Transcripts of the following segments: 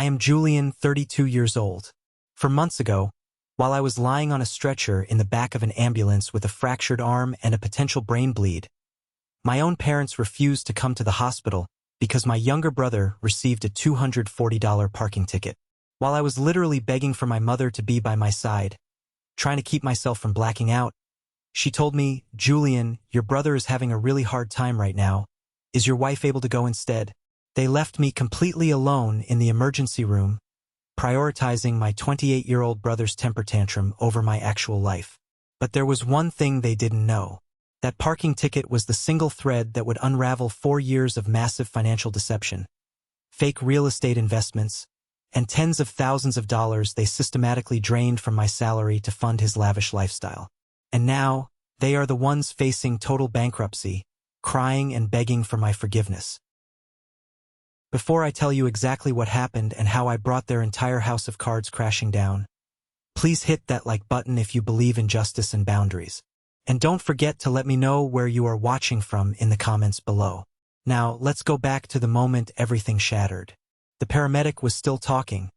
I am Julian, 32 years old. For months ago, while I was lying on a stretcher in the back of an ambulance with a fractured arm and a potential brain bleed, my own parents refused to come to the hospital because my younger brother received a $240 parking ticket. While I was literally begging for my mother to be by my side, trying to keep myself from blacking out, she told me, "Julian, your brother is having a really hard time right now. Is your wife able to go instead?" They left me completely alone in the emergency room, prioritizing my 28-year-old brother's temper tantrum over my actual life. But there was one thing they didn't know. That parking ticket was the single thread that would unravel 4 years of massive financial deception, fake real estate investments, and tens of thousands of dollars they systematically drained from my salary to fund his lavish lifestyle. And now, they are the ones facing total bankruptcy, crying and begging for my forgiveness. Before I tell you exactly what happened and how I brought their entire house of cards crashing down, please hit that like button if you believe in justice and boundaries. And don't forget to let me know where you are watching from in the comments below. Now, let's go back to the moment everything shattered. The paramedic was still talking,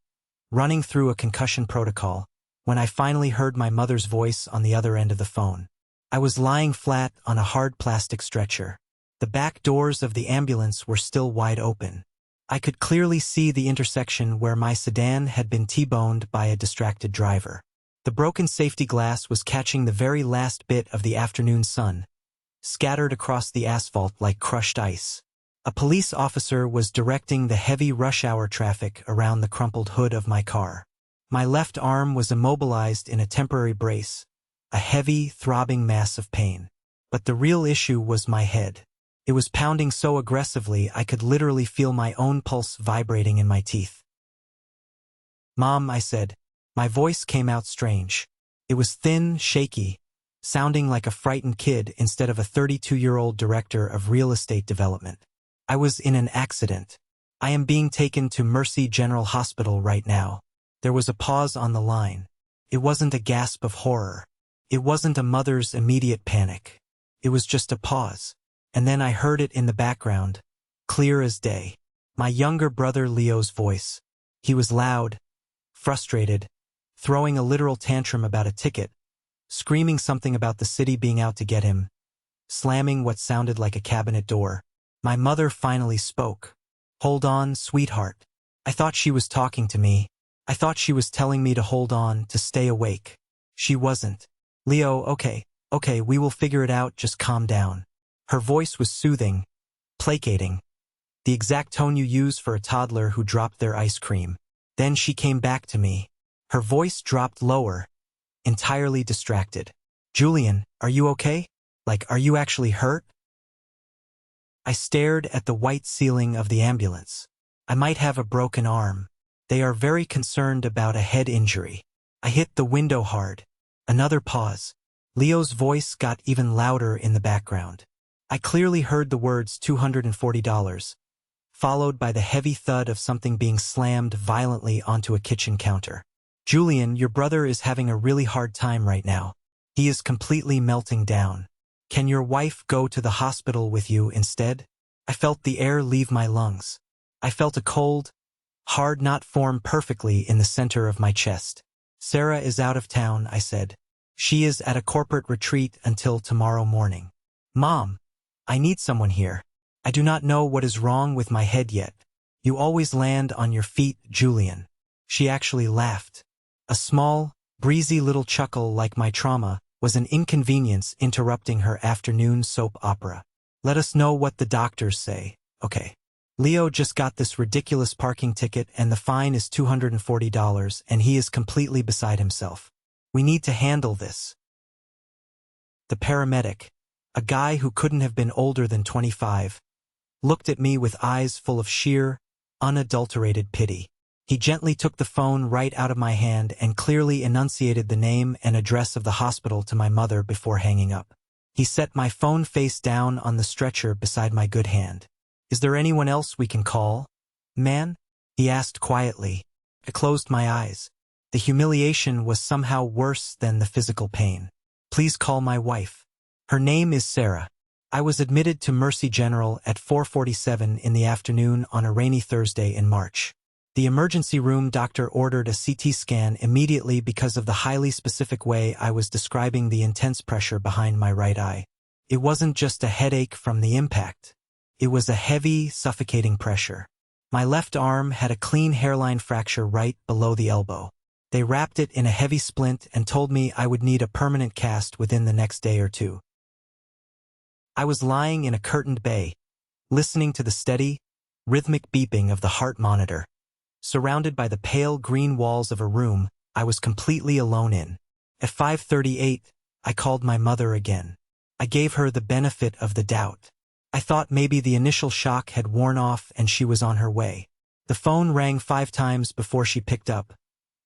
running through a concussion protocol, when I finally heard my mother's voice on the other end of the phone. I was lying flat on a hard plastic stretcher. The back doors of the ambulance were still wide open. I could clearly see the intersection where my sedan had been T-boned by a distracted driver. The broken safety glass was catching the very last bit of the afternoon sun, scattered across the asphalt like crushed ice. A police officer was directing the heavy rush hour traffic around the crumpled hood of my car. My left arm was immobilized in a temporary brace, a heavy, throbbing mass of pain. But the real issue was my head. It was pounding so aggressively I could literally feel my own pulse vibrating in my teeth. "Mom," I said. My voice came out strange. It was thin, shaky, sounding like a frightened kid instead of a 32-year-old director of real estate development. "I was in an accident. I am being taken to Mercy General Hospital right now." There was a pause on the line. It wasn't a gasp of horror. It wasn't a mother's immediate panic. It was just a pause. And then I heard it in the background, clear as day. My younger brother Leo's voice. He was loud, frustrated, throwing a literal tantrum about a ticket, screaming something about the city being out to get him, slamming what sounded like a cabinet door. My mother finally spoke. "Hold on, sweetheart." I thought she was talking to me. I thought she was telling me to hold on, to stay awake. She wasn't. "Leo, okay, we will figure it out, just calm down." Her voice was soothing, placating, the exact tone you use for a toddler who dropped their ice cream. Then she came back to me. Her voice dropped lower, entirely distracted. "Julian, are you okay? Like, are you actually hurt?" I stared at the white ceiling of the ambulance. "I might have a broken arm. They are very concerned about a head injury." I hit the window hard. Another pause. Leo's voice got even louder in the background. I clearly heard the words $240, followed by the heavy thud of something being slammed violently onto a kitchen counter. "Julian, your brother is having a really hard time right now. He is completely melting down. Can your wife go to the hospital with you instead?" I felt the air leave my lungs. I felt a cold, hard knot form perfectly in the center of my chest. "Sarah is out of town," I said. "She is at a corporate retreat until tomorrow morning." "Mom, I need someone here. I do not know what is wrong with my head yet. You always land on your feet, Julian." She actually laughed. A small, breezy little chuckle like my trauma was an inconvenience interrupting her afternoon soap opera. "Let us know what the doctors say, okay? Leo just got this ridiculous parking ticket and the fine is $240 and he is completely beside himself. We need to handle this." The paramedic, a guy who couldn't have been older than 25, looked at me with eyes full of sheer, unadulterated pity. He gently took the phone right out of my hand and clearly enunciated the name and address of the hospital to my mother before hanging up. He set my phone face down on the stretcher beside my good hand. "Is there anyone else we can call, man?" he asked quietly. I closed my eyes. The humiliation was somehow worse than the physical pain. "Please call my wife. Her name is Sarah." I was admitted to Mercy General at 4:47 in the afternoon on a rainy Thursday in March. The emergency room doctor ordered a CT scan immediately because of the highly specific way I was describing the intense pressure behind my right eye. It wasn't just a headache from the impact. It was a heavy, suffocating pressure. My left arm had a clean hairline fracture right below the elbow. They wrapped it in a heavy splint and told me I would need a permanent cast within the next day or two. I was lying in a curtained bay, listening to the steady, rhythmic beeping of the heart monitor. Surrounded by the pale green walls of a room I was completely alone in. At 5:38, I called my mother again. I gave her the benefit of the doubt. I thought maybe the initial shock had worn off and she was on her way. The phone rang 5 times before she picked up,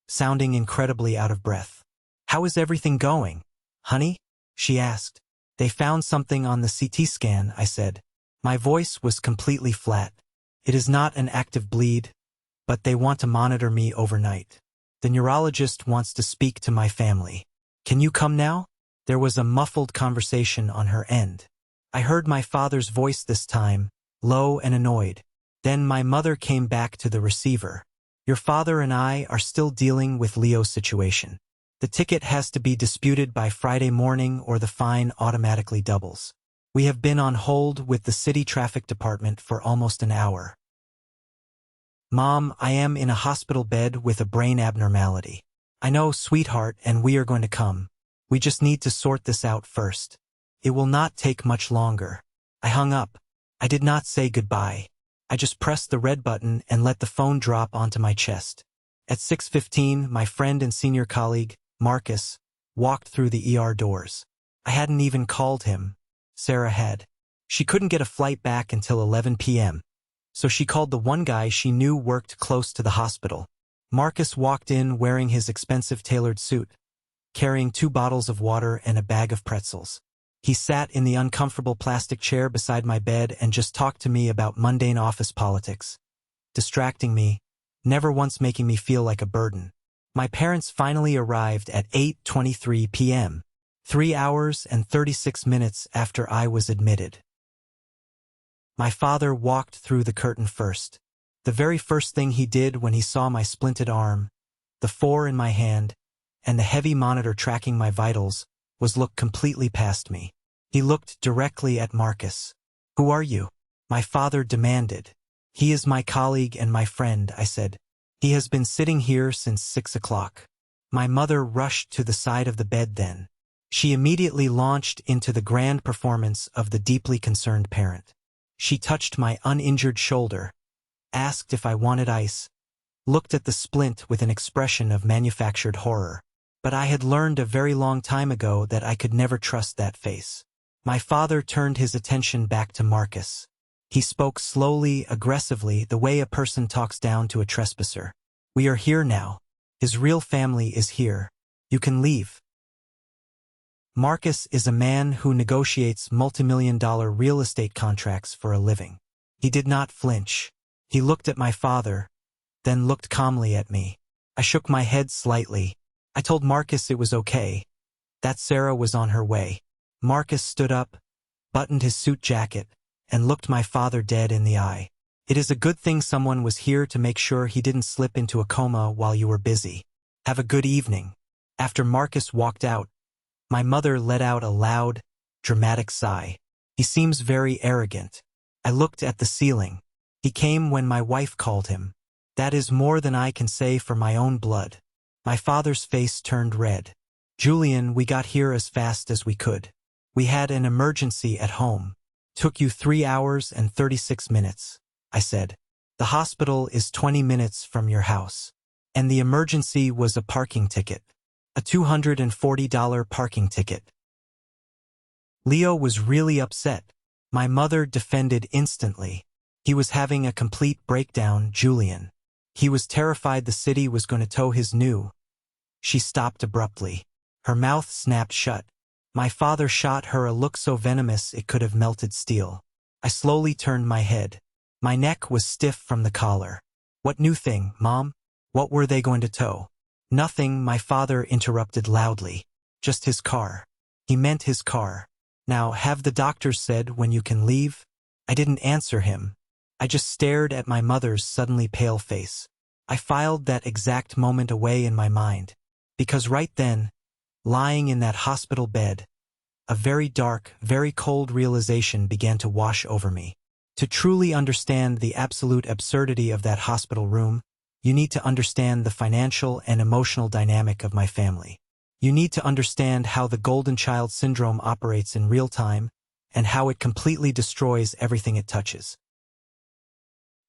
sounding incredibly out of breath. "How is everything going, honey?" she asked. "They found something on the CT scan," I said. My voice was completely flat. "It is not an active bleed, but they want to monitor me overnight. The neurologist wants to speak to my family. Can you come now?" There was a muffled conversation on her end. I heard my father's voice this time, low and annoyed. Then my mother came back to the receiver. "Your father and I are still dealing with Leo's situation. The ticket has to be disputed by Friday morning or the fine automatically doubles. We have been on hold with the city traffic department for almost an hour. Mom, I am in a hospital bed with a brain abnormality. I know, sweetheart, and we are going to come. We just need to sort this out first. It will not take much longer." I hung up. I did not say goodbye. I just pressed the red button and let the phone drop onto my chest. At 6:15, my friend and senior colleague, Marcus, walked through the ER doors. I hadn't even called him. Sarah had. She couldn't get a flight back until 11 p.m., so she called the one guy she knew worked close to the hospital. Marcus walked in wearing his expensive tailored suit, carrying 2 bottles of water and a bag of pretzels. He sat in the uncomfortable plastic chair beside my bed and just talked to me about mundane office politics, distracting me, never once making me feel like a burden. My parents finally arrived at 8:23 p.m., 3 hours and 36 minutes after I was admitted. My father walked through the curtain first. The very first thing he did when he saw my splinted arm, the 4 in my hand, and the heavy monitor tracking my vitals, was look completely past me. He looked directly at Marcus. "Who are you?" my father demanded. "He is my colleague and my friend," I said. "He has been sitting here since 6 o'clock. My mother rushed to the side of the bed then. She immediately launched into the grand performance of the deeply concerned parent. She touched my uninjured shoulder, asked if I wanted ice, looked at the splint with an expression of manufactured horror. But I had learned a very long time ago that I could never trust that face. My father turned his attention back to Marcus. He spoke slowly, aggressively, the way a person talks down to a trespasser. "We are here now. His real family is here. You can leave." Marcus is a man who negotiates multimillion-dollar real estate contracts for a living. He did not flinch. He looked at my father, then looked calmly at me. I shook my head slightly. I told Marcus it was okay, that Sarah was on her way. Marcus stood up, buttoned his suit jacket, and looked my father dead in the eye. "It is a good thing someone was here to make sure he didn't slip into a coma while you were busy. Have a good evening." After Marcus walked out, my mother let out a loud, dramatic sigh. "He seems very arrogant." I looked at the ceiling. He came when my wife called him. That is more than I can say for my own blood. My father's face turned red. "Julian, we got here as fast as we could. We had an emergency at home. Took you 3 hours and 36 minutes, I said. "The hospital is 20 minutes from your house. And the emergency was a parking ticket. A $240 parking ticket." Leo was really upset. My mother defended instantly. "He was having a complete breakdown, Julian. He was terrified the city was going to tow his new." She stopped abruptly. Her mouth snapped shut. My father shot her a look so venomous it could have melted steel. I slowly turned my head. My neck was stiff from the collar. "What new thing, Mom? What were they going to tow?" "Nothing," my father interrupted loudly. "Just his car." He meant his car. "Now, have the doctors said when you can leave?" I didn't answer him. I just stared at my mother's suddenly pale face. I filed that exact moment away in my mind, because right then, lying in that hospital bed, a very dark, very cold realization began to wash over me. To truly understand the absolute absurdity of that hospital room, you need to understand the financial and emotional dynamic of my family. You need to understand how the golden child syndrome operates in real time and how it completely destroys everything it touches.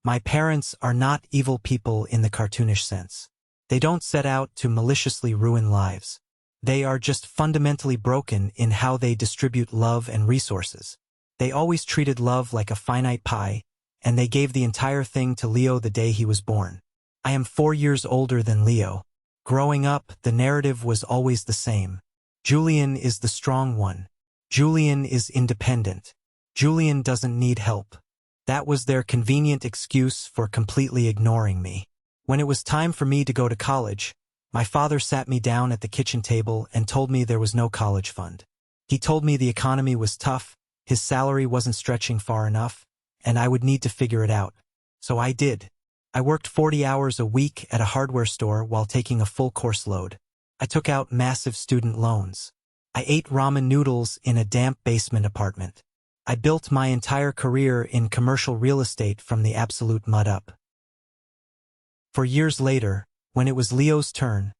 My parents are not evil people in the cartoonish sense. They don't set out to maliciously ruin lives. They are just fundamentally broken in how they distribute love and resources. They always treated love like a finite pie, and they gave the entire thing to Leo the day he was born. I am 4 years older than Leo. Growing up, the narrative was always the same. Julian is the strong one. Julian is independent. Julian doesn't need help. That was their convenient excuse for completely ignoring me. When it was time for me to go to college, my father sat me down at the kitchen table and told me there was no college fund. He told me the economy was tough, his salary wasn't stretching far enough, and I would need to figure it out. So I did. I worked 40 hours a week at a hardware store while taking a full course load. I took out massive student loans. I ate ramen noodles in a damp basement apartment. I built my entire career in commercial real estate from the absolute mud up. For years later, when it was Leo's turn,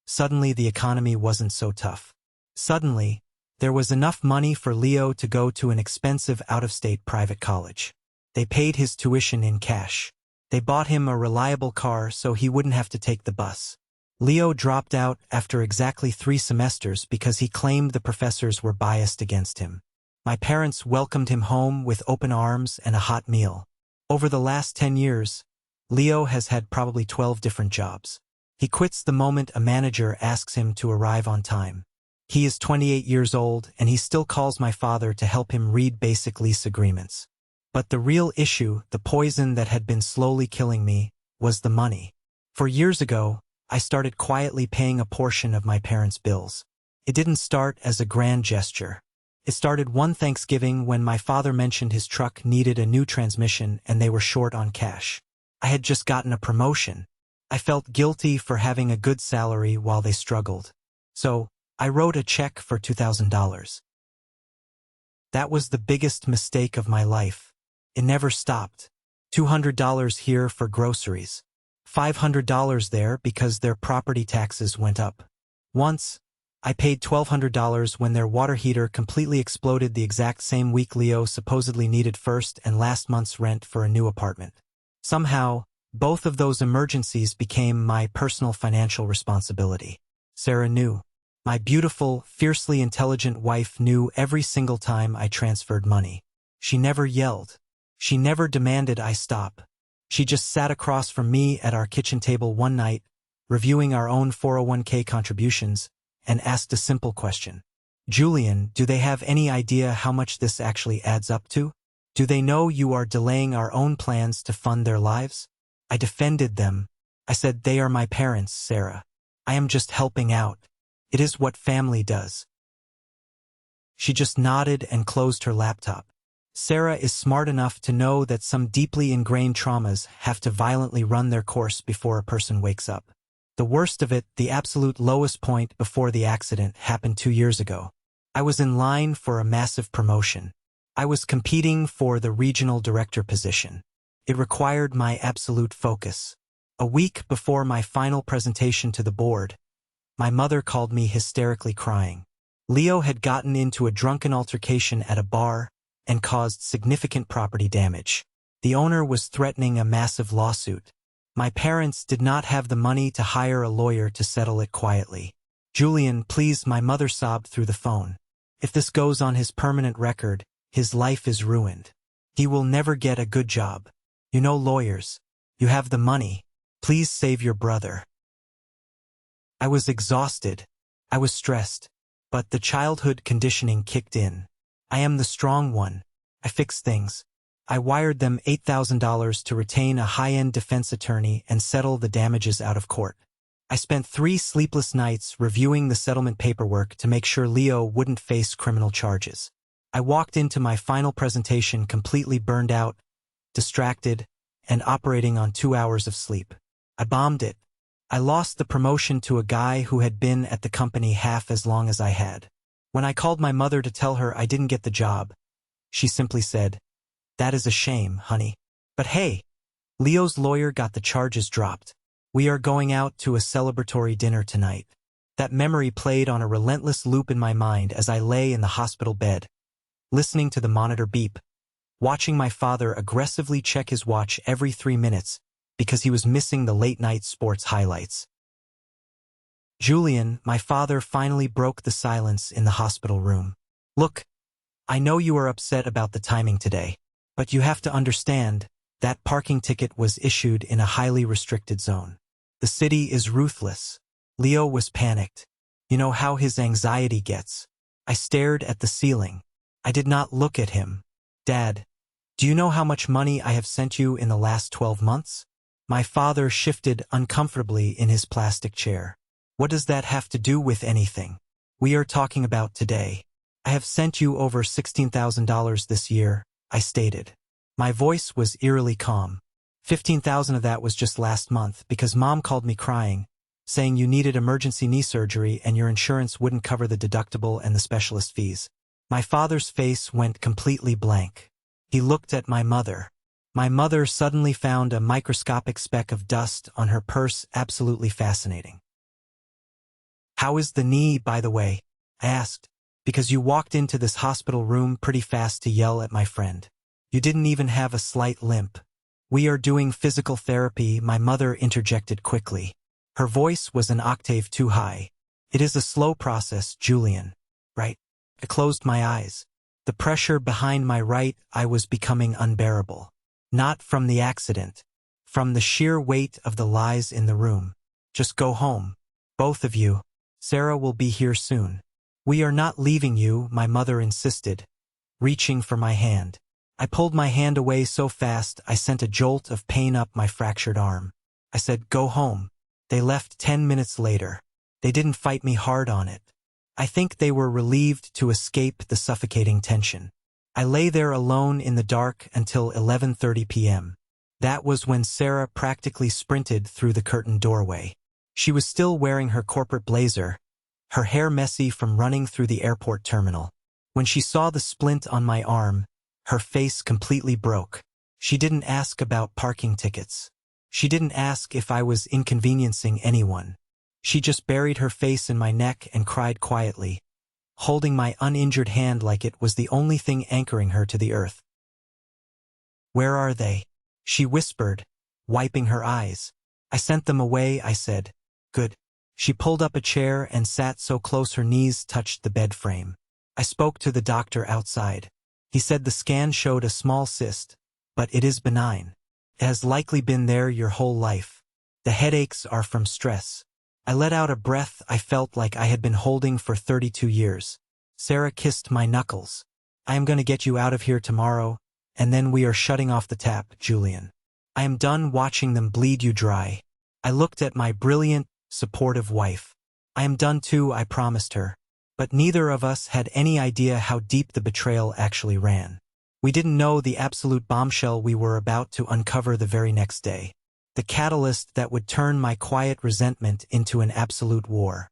suddenly the economy wasn't so tough. Suddenly, there was enough money for Leo to go to an expensive out-of-state private college. They paid his tuition in cash. They bought him a reliable car so he wouldn't have to take the bus. Leo dropped out after exactly 3 semesters because he claimed the professors were biased against him. My parents welcomed him home with open arms and a hot meal. Over the last 10 years, Leo has had probably 12 different jobs. He quits the moment a manager asks him to arrive on time. He is 28 years old and he still calls my father to help him read basic lease agreements. But the real issue, the poison that had been slowly killing me, was the money. 4 years ago, I started quietly paying a portion of my parents' bills. It didn't start as a grand gesture. It started one Thanksgiving when my father mentioned his truck needed a new transmission and they were short on cash. I had just gotten a promotion. I felt guilty for having a good salary while they struggled. So, I wrote a check for $2,000. That was the biggest mistake of my life. It never stopped. $200 here for groceries. $500 there because their property taxes went up. Once, I paid $1,200 when their water heater completely exploded the exact same week Leo supposedly needed first and last month's rent for a new apartment. Somehow, both of those emergencies became my personal financial responsibility. Sarah knew. My beautiful, fiercely intelligent wife knew every single time I transferred money. She never yelled. She never demanded I stop. She just sat across from me at our kitchen table one night, reviewing our own 401k contributions, and asked a simple question. Julian, do they have any idea how much this actually adds up to? Do they know you are delaying our own plans to fund their lives? I defended them. I said, they are my parents, Sarah. I am just helping out. It is what family does. She just nodded and closed her laptop. Sarah is smart enough to know that some deeply ingrained traumas have to violently run their course before a person wakes up. The worst of it, the absolute lowest point before the accident, happened 2 years ago. I was in line for a massive promotion. I was competing for the regional director position. It required my absolute focus. A week before my final presentation to the board, my mother called me hysterically crying. Leo had gotten into a drunken altercation at a bar and caused significant property damage. The owner was threatening a massive lawsuit. My parents did not have the money to hire a lawyer to settle it quietly. Julian, please, my mother sobbed through the phone. If this goes on his permanent record, his life is ruined. He will never get a good job. You know lawyers. You have the money. Please save your brother. I was exhausted. I was stressed. But the childhood conditioning kicked in. I am the strong one. I fix things. I wired them $8,000 to retain a high-end defense attorney and settle the damages out of court. I spent 3 sleepless nights reviewing the settlement paperwork to make sure Leo wouldn't face criminal charges. I walked into my final presentation completely burned out, distracted, and operating on 2 hours of sleep. I bombed it. I lost the promotion to a guy who had been at the company half as long as I had. When I called my mother to tell her I didn't get the job, she simply said, "That is a shame, honey." But hey, Leo's lawyer got the charges dropped. We are going out to a celebratory dinner tonight. That memory played on a relentless loop in my mind as I lay in the hospital bed, listening to the monitor beep, watching my father aggressively check his watch every 3 minutes because he was missing the late-night sports highlights. Julian, my father finally broke the silence in the hospital room. "Look, I know you are upset about the timing today, but you have to understand that parking ticket was issued in a highly restricted zone. The city is ruthless." Leo was panicked. You know how his anxiety gets. I stared at the ceiling. I did not look at him. "Dad, do you know how much money I have sent you in the last 12 months? My father shifted uncomfortably in his plastic chair. "What does that have to do with anything? We are talking about today. I have sent you over $16,000 this year," I stated. My voice was eerily calm. 15,000 of that was just last month because Mom called me crying, saying you needed emergency knee surgery and your insurance wouldn't cover the deductible and the specialist fees. My father's face went completely blank. He looked at my mother. My mother suddenly found a microscopic speck of dust on her purse absolutely fascinating. "How is the knee, by the way?" I asked, "because you walked into this hospital room pretty fast to yell at my friend. You didn't even have a slight limp." "We are doing physical therapy," my mother interjected quickly. Her voice was an octave too high. "It is a slow process, Julian, right?" I closed my eyes. The pressure behind my right eye was becoming unbearable. Not from the accident, from the sheer weight of the lies in the room. "Just go home. Both of you. Sarah will be here soon." "We are not leaving you," my mother insisted, reaching for my hand. I pulled my hand away so fast I sent a jolt of pain up my fractured arm. I said, "Go home." They left 10 minutes later. They didn't fight me hard on it. I think they were relieved to escape the suffocating tension. I lay there alone in the dark until 11:30 p.m. That was when Sarah practically sprinted through the curtained doorway. She was still wearing her corporate blazer, her hair messy from running through the airport terminal. When she saw the splint on my arm, her face completely broke. She didn't ask about parking tickets. She didn't ask if I was inconveniencing anyone. She just buried her face in my neck and cried quietly, holding my uninjured hand like it was the only thing anchoring her to the earth. "Where are they?" she whispered, wiping her eyes. "I sent them away," I said. "Good." She pulled up a chair and sat so close her knees touched the bed frame. I spoke to the doctor outside. He said the scan showed a small cyst, but it is benign. It has likely been there your whole life. The headaches are from stress. I let out a breath I felt like I had been holding for 32 years. Sarah kissed my knuckles. "I am going to get you out of here tomorrow, and then we are shutting off the tap, Julian. I am done watching them bleed you dry." I looked at my brilliant, supportive wife. "I am done too," I promised her. But neither of us had any idea how deep the betrayal actually ran. We didn't know the absolute bombshell we were about to uncover the very next day. The catalyst that would turn my quiet resentment into an absolute war.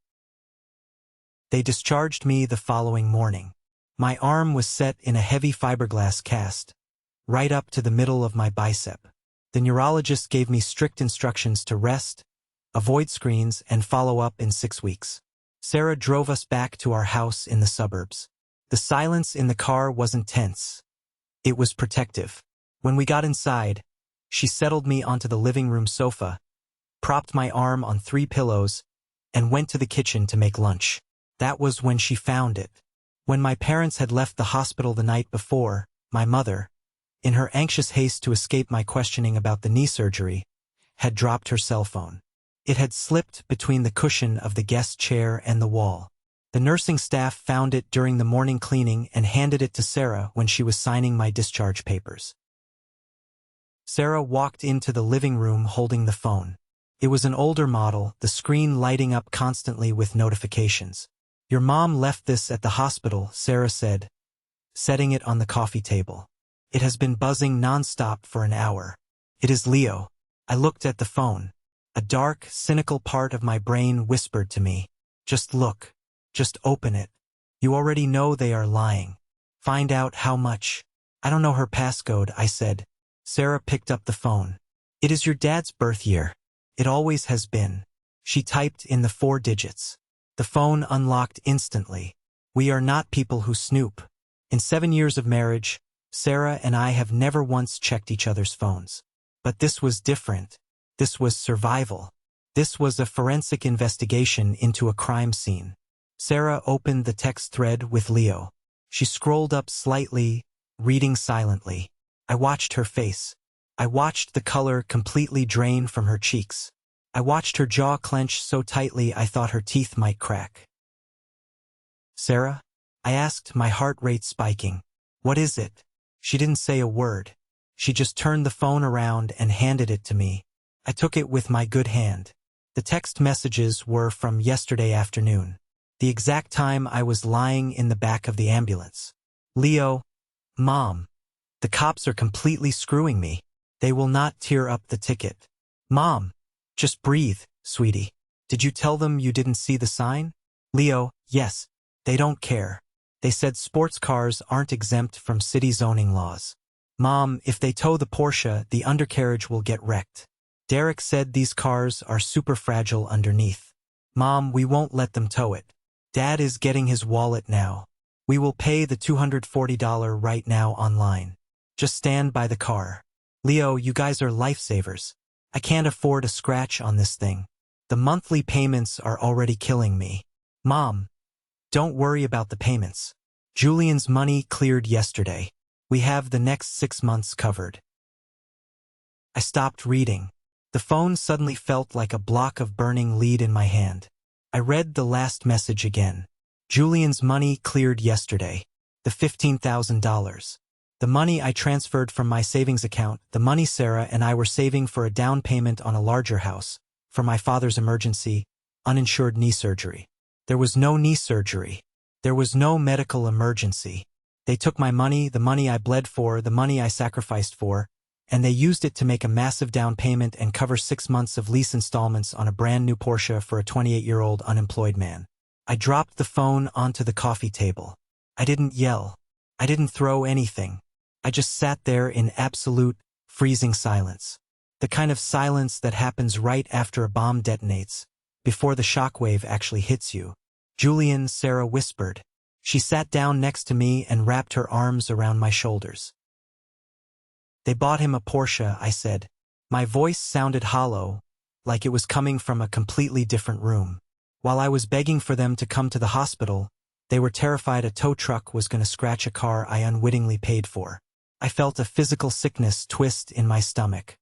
They discharged me the following morning. My arm was set in a heavy fiberglass cast, right up to the middle of my bicep. The neurologist gave me strict instructions to rest, avoid screens, and follow up in 6 weeks. Sarah drove us back to our house in the suburbs. The silence in the car wasn't tense. It was protective. When we got inside, she settled me onto the living room sofa, propped my arm on 3 pillows, and went to the kitchen to make lunch. That was when she found it. When my parents had left the hospital the night before, my mother, in her anxious haste to escape my questioning about the knee surgery, had dropped her cell phone. It had slipped between the cushion of the guest chair and the wall. The nursing staff found it during the morning cleaning and handed it to Sarah when she was signing my discharge papers. Sarah walked into the living room holding the phone. It was an older model, the screen lighting up constantly with notifications. "Your mom left this at the hospital," Sarah said, setting it on the coffee table. "It has been buzzing nonstop for an hour. It is Leo." I looked at the phone. A dark, cynical part of my brain whispered to me, just look, just open it. You already know they are lying. Find out how much. I don't know her passcode, I said. Sarah picked up the phone. It is your dad's birth year. It always has been. She typed in the 4 digits. The phone unlocked instantly. We are not people who snoop. In 7 years of marriage, Sarah and I have never once checked each other's phones. But this was different. This was survival. This was a forensic investigation into a crime scene. Sarah opened the text thread with Leo. She scrolled up slightly, reading silently. I watched her face. I watched the color completely drain from her cheeks. I watched her jaw clench so tightly I thought her teeth might crack. Sarah? I asked, my heart rate spiking. What is it? She didn't say a word. She just turned the phone around and handed it to me. I took it with my good hand. The text messages were from yesterday afternoon, the exact time I was lying in the back of the ambulance. Leo, Mom, the cops are completely screwing me. They will not tear up the ticket. Mom, just breathe, sweetie. Did you tell them you didn't see the sign? Leo, yes, they don't care. They said sports cars aren't exempt from city zoning laws. Mom, if they tow the Porsche, the undercarriage will get wrecked. Derek said these cars are super fragile underneath. Mom, we won't let them tow it. Dad is getting his wallet now. We will pay the $240 right now online. Just stand by the car. Leo, you guys are lifesavers. I can't afford a scratch on this thing. The monthly payments are already killing me. Mom, don't worry about the payments. Julian's money cleared yesterday. We have the next 6 months covered. I stopped reading. The phone suddenly felt like a block of burning lead in my hand. I read the last message again. Julian's money cleared yesterday. The $15,000. The money I transferred from my savings account, the money Sarah and I were saving for a down payment on a larger house, for my father's emergency, uninsured knee surgery. There was no knee surgery. There was no medical emergency. They took my money, the money I bled for, the money I sacrificed for, and they used it to make a massive down payment and cover 6 months of lease installments on a brand new Porsche for a 28-year-old unemployed man. I dropped the phone onto the coffee table. I didn't yell. I didn't throw anything. I just sat there in absolute, freezing silence. The kind of silence that happens right after a bomb detonates, before the shockwave actually hits you. Julian, Sarah whispered. She sat down next to me and wrapped her arms around my shoulders. They bought him a Porsche, I said. My voice sounded hollow, like it was coming from a completely different room. While I was begging for them to come to the hospital, they were terrified a tow truck was going to scratch a car I unwittingly paid for. I felt a physical sickness twist in my stomach.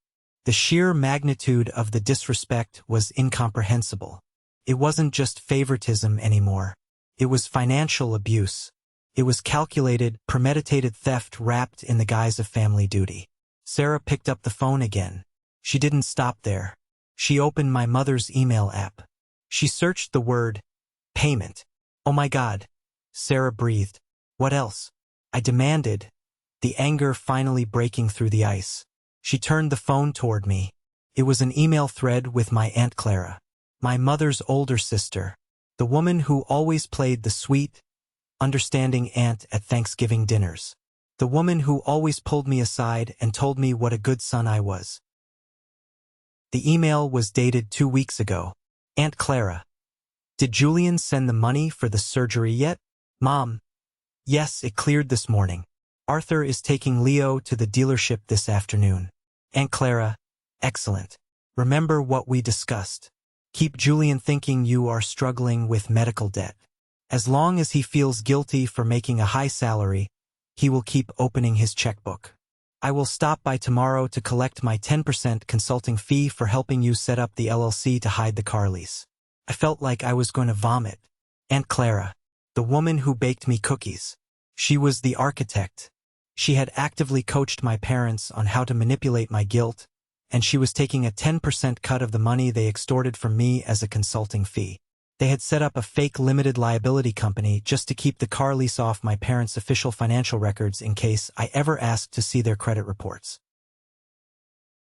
The sheer magnitude of the disrespect was incomprehensible. It wasn't just favoritism anymore. It was financial abuse. It was calculated, premeditated theft wrapped in the guise of family duty. Sarah picked up the phone again. She didn't stop there. She opened my mother's email app. She searched the word, payment. Oh my God. Sarah breathed. What else? I demanded, the anger finally breaking through the ice. She turned the phone toward me. It was an email thread with my Aunt Clara, my mother's older sister, the woman who always played the sweet, understanding aunt at Thanksgiving dinners. The woman who always pulled me aside and told me what a good son I was. The email was dated 2 weeks ago. Aunt Clara. Did Julian send the money for the surgery yet? Mom. Yes, it cleared this morning. Arthur is taking Leo to the dealership this afternoon. Aunt Clara. Excellent. Remember what we discussed. Keep Julian thinking you are struggling with medical debt. As long as he feels guilty for making a high salary, he will keep opening his checkbook. I will stop by tomorrow to collect my 10% consulting fee for helping you set up the LLC to hide the car lease. I felt like I was going to vomit. Aunt Clara, the woman who baked me cookies. She was the architect. She had actively coached my parents on how to manipulate my guilt, and she was taking a 10% cut of the money they extorted from me as a consulting fee. They had set up a fake limited liability company just to keep the car lease off my parents' official financial records in case I ever asked to see their credit reports.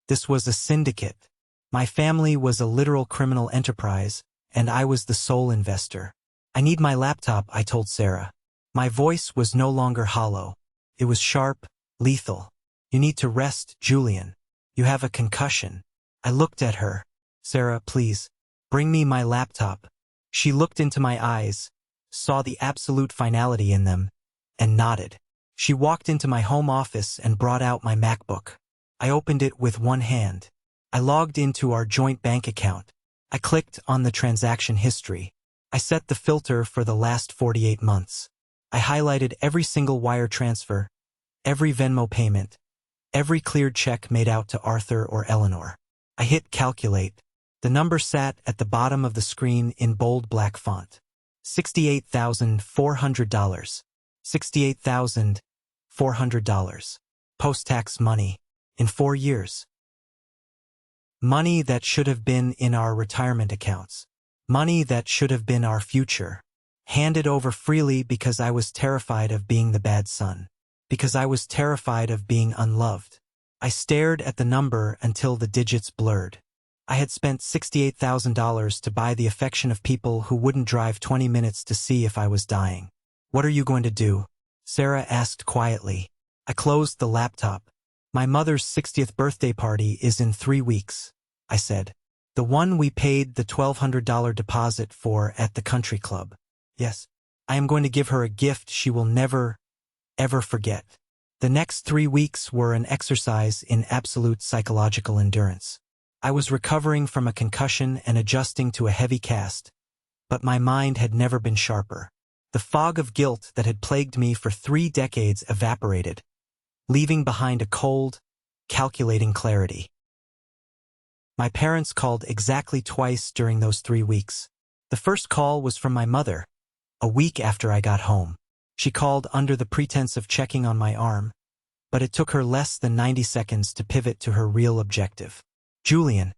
This was a syndicate. My family was a literal criminal enterprise, and I was the sole investor. I need my laptop, I told Sarah. My voice was no longer hollow. It was sharp, lethal. You need to rest, Julian. You have a concussion. I looked at her. Sarah, please, bring me my laptop. She looked into my eyes, saw the absolute finality in them, and nodded. She walked into my home office and brought out my MacBook. I opened it with one hand. I logged into our joint bank account. I clicked on the transaction history. I set the filter for the last 48 months. I highlighted every single wire transfer, every Venmo payment, every cleared check made out to Arthur or Eleanor. I hit calculate. The number sat at the bottom of the screen in bold black font. $68,400. $68,400. Post-tax money. In 4 years. Money that should have been in our retirement accounts. Money that should have been our future. Handed over freely because I was terrified of being the bad son. Because I was terrified of being unloved. I stared at the number until the digits blurred. I had spent $68,000 to buy the affection of people who wouldn't drive 20 minutes to see if I was dying. What are you going to do? Sarah asked quietly. I closed the laptop. My mother's 60th birthday party is in 3 weeks, I said. The one we paid the $1,200 deposit for at the country club. Yes, I am going to give her a gift she will never, ever forget. The next 3 weeks were an exercise in absolute psychological endurance. I was recovering from a concussion and adjusting to a heavy cast, but my mind had never been sharper. The fog of guilt that had plagued me for 3 decades evaporated, leaving behind a cold, calculating clarity. My parents called exactly twice during those 3 weeks. The first call was from my mother, a week after I got home. She called under the pretense of checking on my arm, but it took her less than 90 seconds to pivot to her real objective. Julian,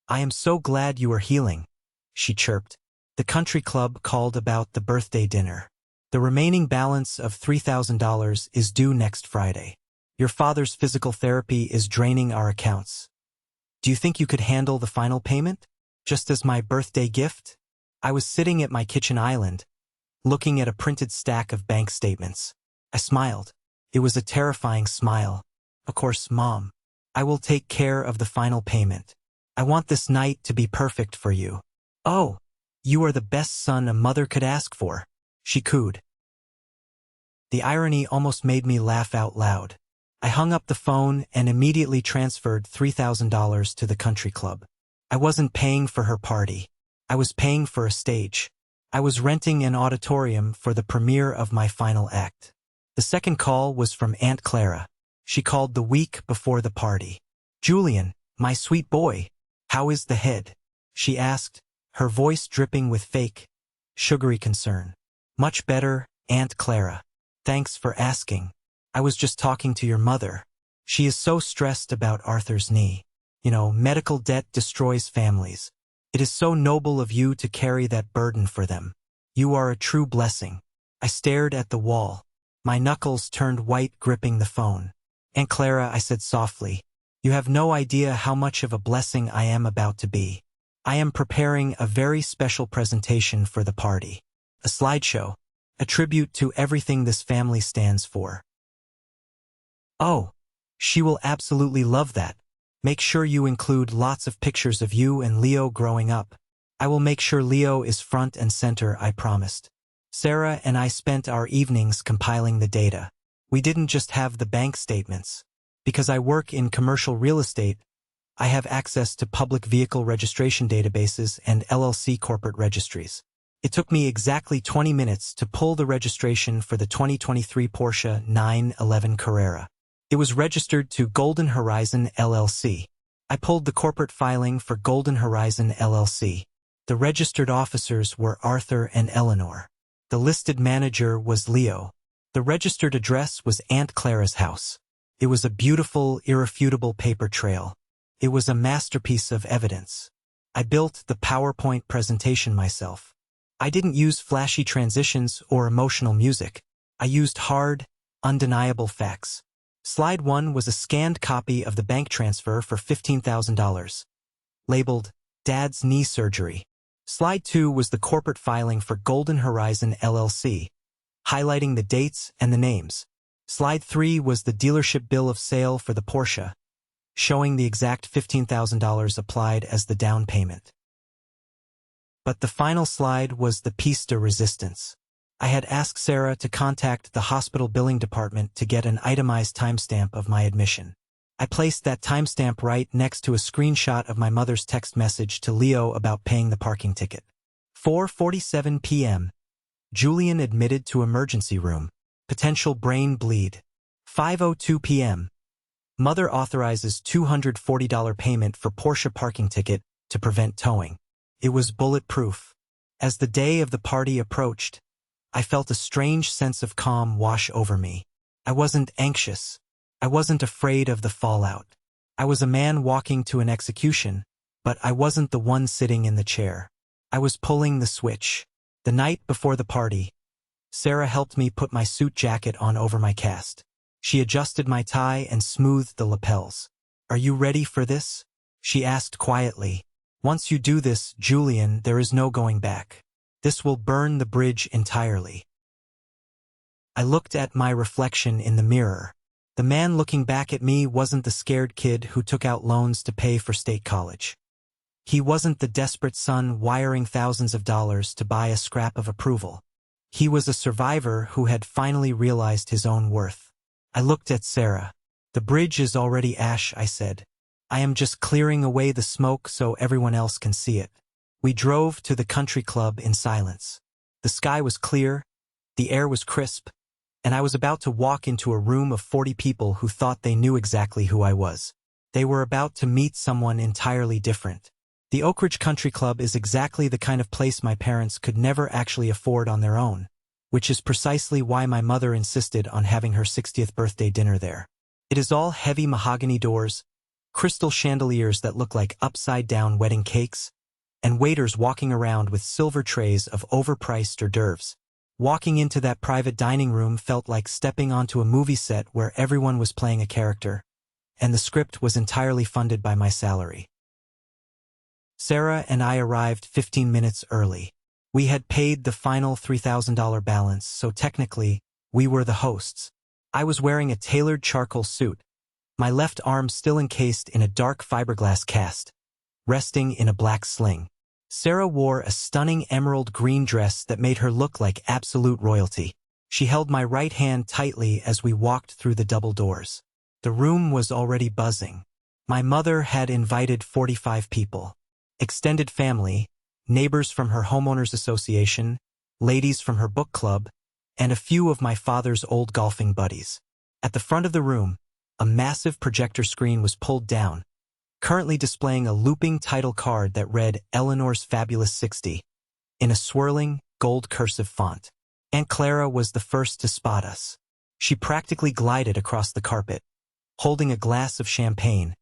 I am so glad you are healing, she chirped. The country club called about the birthday dinner. The remaining balance of $3,000 is due next Friday. Your father's physical therapy is draining our accounts. Do you think you could handle the final payment? Just as my birthday gift? I was sitting at my kitchen island, looking at a printed stack of bank statements. I smiled. It was a terrifying smile. Of course, Mom. I will take care of the final payment. I want this night to be perfect for you. Oh, you are the best son a mother could ask for, she cooed. The irony almost made me laugh out loud. I hung up the phone and immediately transferred $3,000 to the country club. I wasn't paying for her party. I was paying for a stage. I was renting an auditorium for the premiere of my final act. The second call was from Aunt Clara. She called the week before the party. Julian, my sweet boy, how is the head? She asked, her voice dripping with fake, sugary concern. Much better, Aunt Clara. Thanks for asking. I was just talking to your mother. She is so stressed about Arthur's knee. You know, medical debt destroys families. It is so noble of you to carry that burden for them. You are a true blessing. I stared at the wall. My knuckles turned white gripping the phone. Aunt Clara, I said softly, you have no idea how much of a blessing I am about to be. I am preparing a very special presentation for the party. A slideshow. A tribute to everything this family stands for. Oh, she will absolutely love that. Make sure you include lots of pictures of you and Leo growing up. I will make sure Leo is front and center, I promised. Sarah and I spent our evenings compiling the data. We didn't just have the bank statements. Because I work in commercial real estate, I have access to public vehicle registration databases and LLC corporate registries. It took me exactly 20 minutes to pull the registration for the 2023 Porsche 911 Carrera. It was registered to Golden Horizon LLC. I pulled the corporate filing for Golden Horizon LLC. The registered officers were Arthur and Eleanor. The listed manager was Leo. The registered address was Aunt Clara's house. It was a beautiful, irrefutable paper trail. It was a masterpiece of evidence. I built the PowerPoint presentation myself. I didn't use flashy transitions or emotional music. I used hard, undeniable facts. Slide 1 was a scanned copy of the bank transfer for $15,000. labeled Dad's Knee Surgery. Slide 2 was the corporate filing for Golden Horizon LLC, highlighting the dates and the names. Slide 3 was the dealership bill of sale for the Porsche, showing the exact $15,000 applied as the down payment. But the final slide was the piece de resistance. I had asked Sarah to contact the hospital billing department to get an itemized timestamp of my admission. I placed that timestamp right next to a screenshot of my mother's text message to Leo about paying the parking ticket. 4:47 p.m. Julian admitted to emergency room. Potential brain bleed. 5:02 p.m. Mother authorizes $240 payment for Porsche parking ticket to prevent towing. It was bulletproof. As the day of the party approached, I felt a strange sense of calm wash over me. I wasn't anxious. I wasn't afraid of the fallout. I was a man walking to an execution, but I wasn't the one sitting in the chair. I was pulling the switch. The night before the party, Sarah helped me put my suit jacket on over my cast. She adjusted my tie and smoothed the lapels. "Are you ready for this?" she asked quietly. "Once you do this, Julian, there is no going back. This will burn the bridge entirely." I looked at my reflection in the mirror. The man looking back at me wasn't the scared kid who took out loans to pay for state college. He wasn't the desperate son wiring thousands of dollars to buy a scrap of approval. He was a survivor who had finally realized his own worth. I looked at Sarah. "The bridge is already ash," I said. "I am just clearing away the smoke so everyone else can see it." We drove to the country club in silence. The sky was clear, the air was crisp, and I was about to walk into a room of 40 people who thought they knew exactly who I was. They were about to meet someone entirely different. The Oak Ridge Country Club is exactly the kind of place my parents could never actually afford on their own, which is precisely why my mother insisted on having her 60th birthday dinner there. It is all heavy mahogany doors, crystal chandeliers that look like upside-down wedding cakes, and waiters walking around with silver trays of overpriced hors d'oeuvres. Walking into that private dining room felt like stepping onto a movie set where everyone was playing a character, and the script was entirely funded by my salary. Sarah and I arrived 15 minutes early. We had paid the final $3,000 balance, so technically, we were the hosts. I was wearing a tailored charcoal suit, my left arm still encased in a dark fiberglass cast, resting in a black sling. Sarah wore a stunning emerald green dress that made her look like absolute royalty. She held my right hand tightly as we walked through the double doors. The room was already buzzing. My mother had invited 45 people. Extended family, neighbors from her homeowners association, ladies from her book club, and a few of my father's old golfing buddies. At the front of the room, a massive projector screen was pulled down, currently displaying a looping title card that read Eleanor's Fabulous 60 in a swirling, gold cursive font. Aunt Clara was the first to spot us. She practically glided across the carpet, holding a glass of champagne,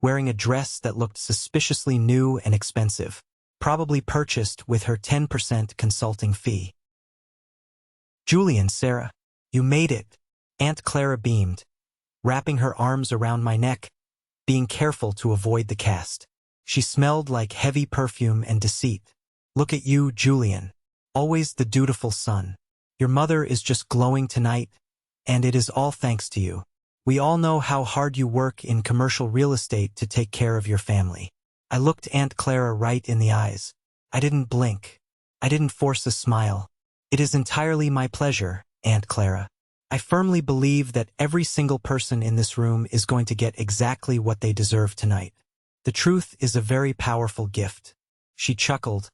wearing a dress that looked suspiciously new and expensive, probably purchased with her 10% consulting fee. "Julian, Sarah, you made it," Aunt Clara beamed, wrapping her arms around my neck, being careful to avoid the cast. She smelled like heavy perfume and deceit. "Look at you, Julian. Always the dutiful son. Your mother is just glowing tonight, and it is all thanks to you. We all know how hard you work in commercial real estate to take care of your family." I looked Aunt Clara right in the eyes. I didn't blink. I didn't force a smile. "It is entirely my pleasure, Aunt Clara. I firmly believe that every single person in this room is going to get exactly what they deserve tonight. The truth is a very powerful gift." She chuckled,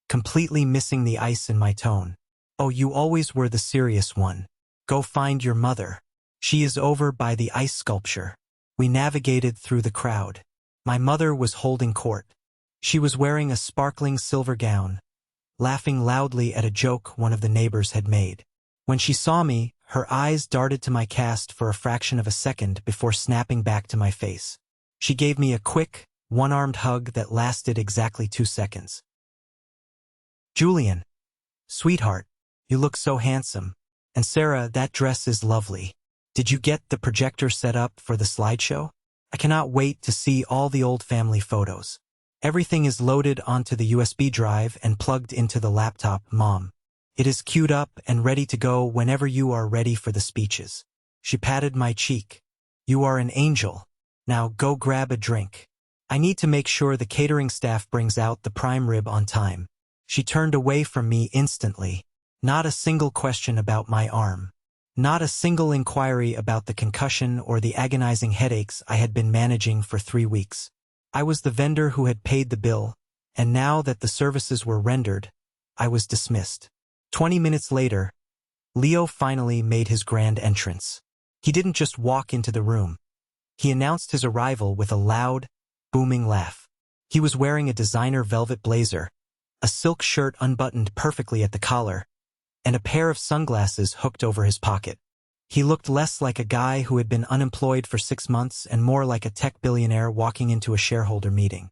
completely missing the ice in my tone. "Oh, you always were the serious one. Go find your mother. She is over by the ice sculpture." We navigated through the crowd. My mother was holding court. She was wearing a sparkling silver gown, laughing loudly at a joke one of the neighbors had made. When she saw me, her eyes darted to my cast for a fraction of a second before snapping back to my face. She gave me a quick, one-armed hug that lasted exactly 2 seconds. "Julian, sweetheart, you look so handsome. And Sarah, that dress is lovely. Did you get the projector set up for the slideshow? I cannot wait to see all the old family photos." Everything is loaded onto the USB drive and plugged into the laptop, Mom. It is queued up and ready to go whenever you are ready for the speeches. She patted my cheek. You are an angel. Now go grab a drink. I need to make sure the catering staff brings out the prime rib on time. She turned away from me instantly. Not a single question about my arm. Not a single inquiry about the concussion or the agonizing headaches I had been managing for 3 weeks. I was the vendor who had paid the bill, and now that the services were rendered, I was dismissed. 20 minutes later, Leo finally made his grand entrance. He didn't just walk into the room. He announced his arrival with a loud, booming laugh. He was wearing a designer velvet blazer, a silk shirt unbuttoned perfectly at the collar, and a pair of sunglasses hooked over his pocket. He looked less like a guy who had been unemployed for 6 months and more like a tech billionaire walking into a shareholder meeting.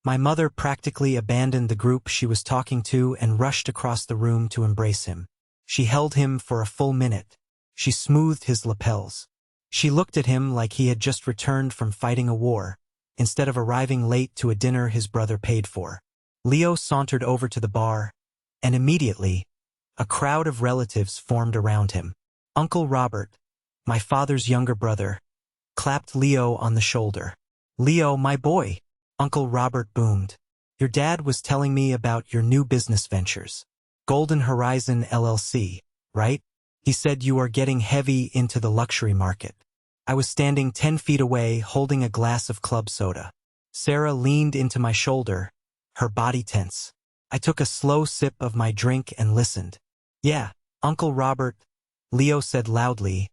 My mother practically abandoned the group she was talking to and rushed across the room to embrace him. She held him for a full minute. She smoothed his lapels. She looked at him like he had just returned from fighting a war, instead of arriving late to a dinner his brother paid for. Leo sauntered over to the bar, and immediately, a crowd of relatives formed around him. Uncle Robert, my father's younger brother, clapped Leo on the shoulder. Leo, my boy, Uncle Robert boomed. Your dad was telling me about your new business ventures. Golden Horizon LLC, right? He said you are getting heavy into the luxury market. I was standing 10 feet away holding a glass of club soda. Sarah leaned into my shoulder, her body tense. I took a slow sip of my drink and listened. Yeah, Uncle Robert, Leo said loudly,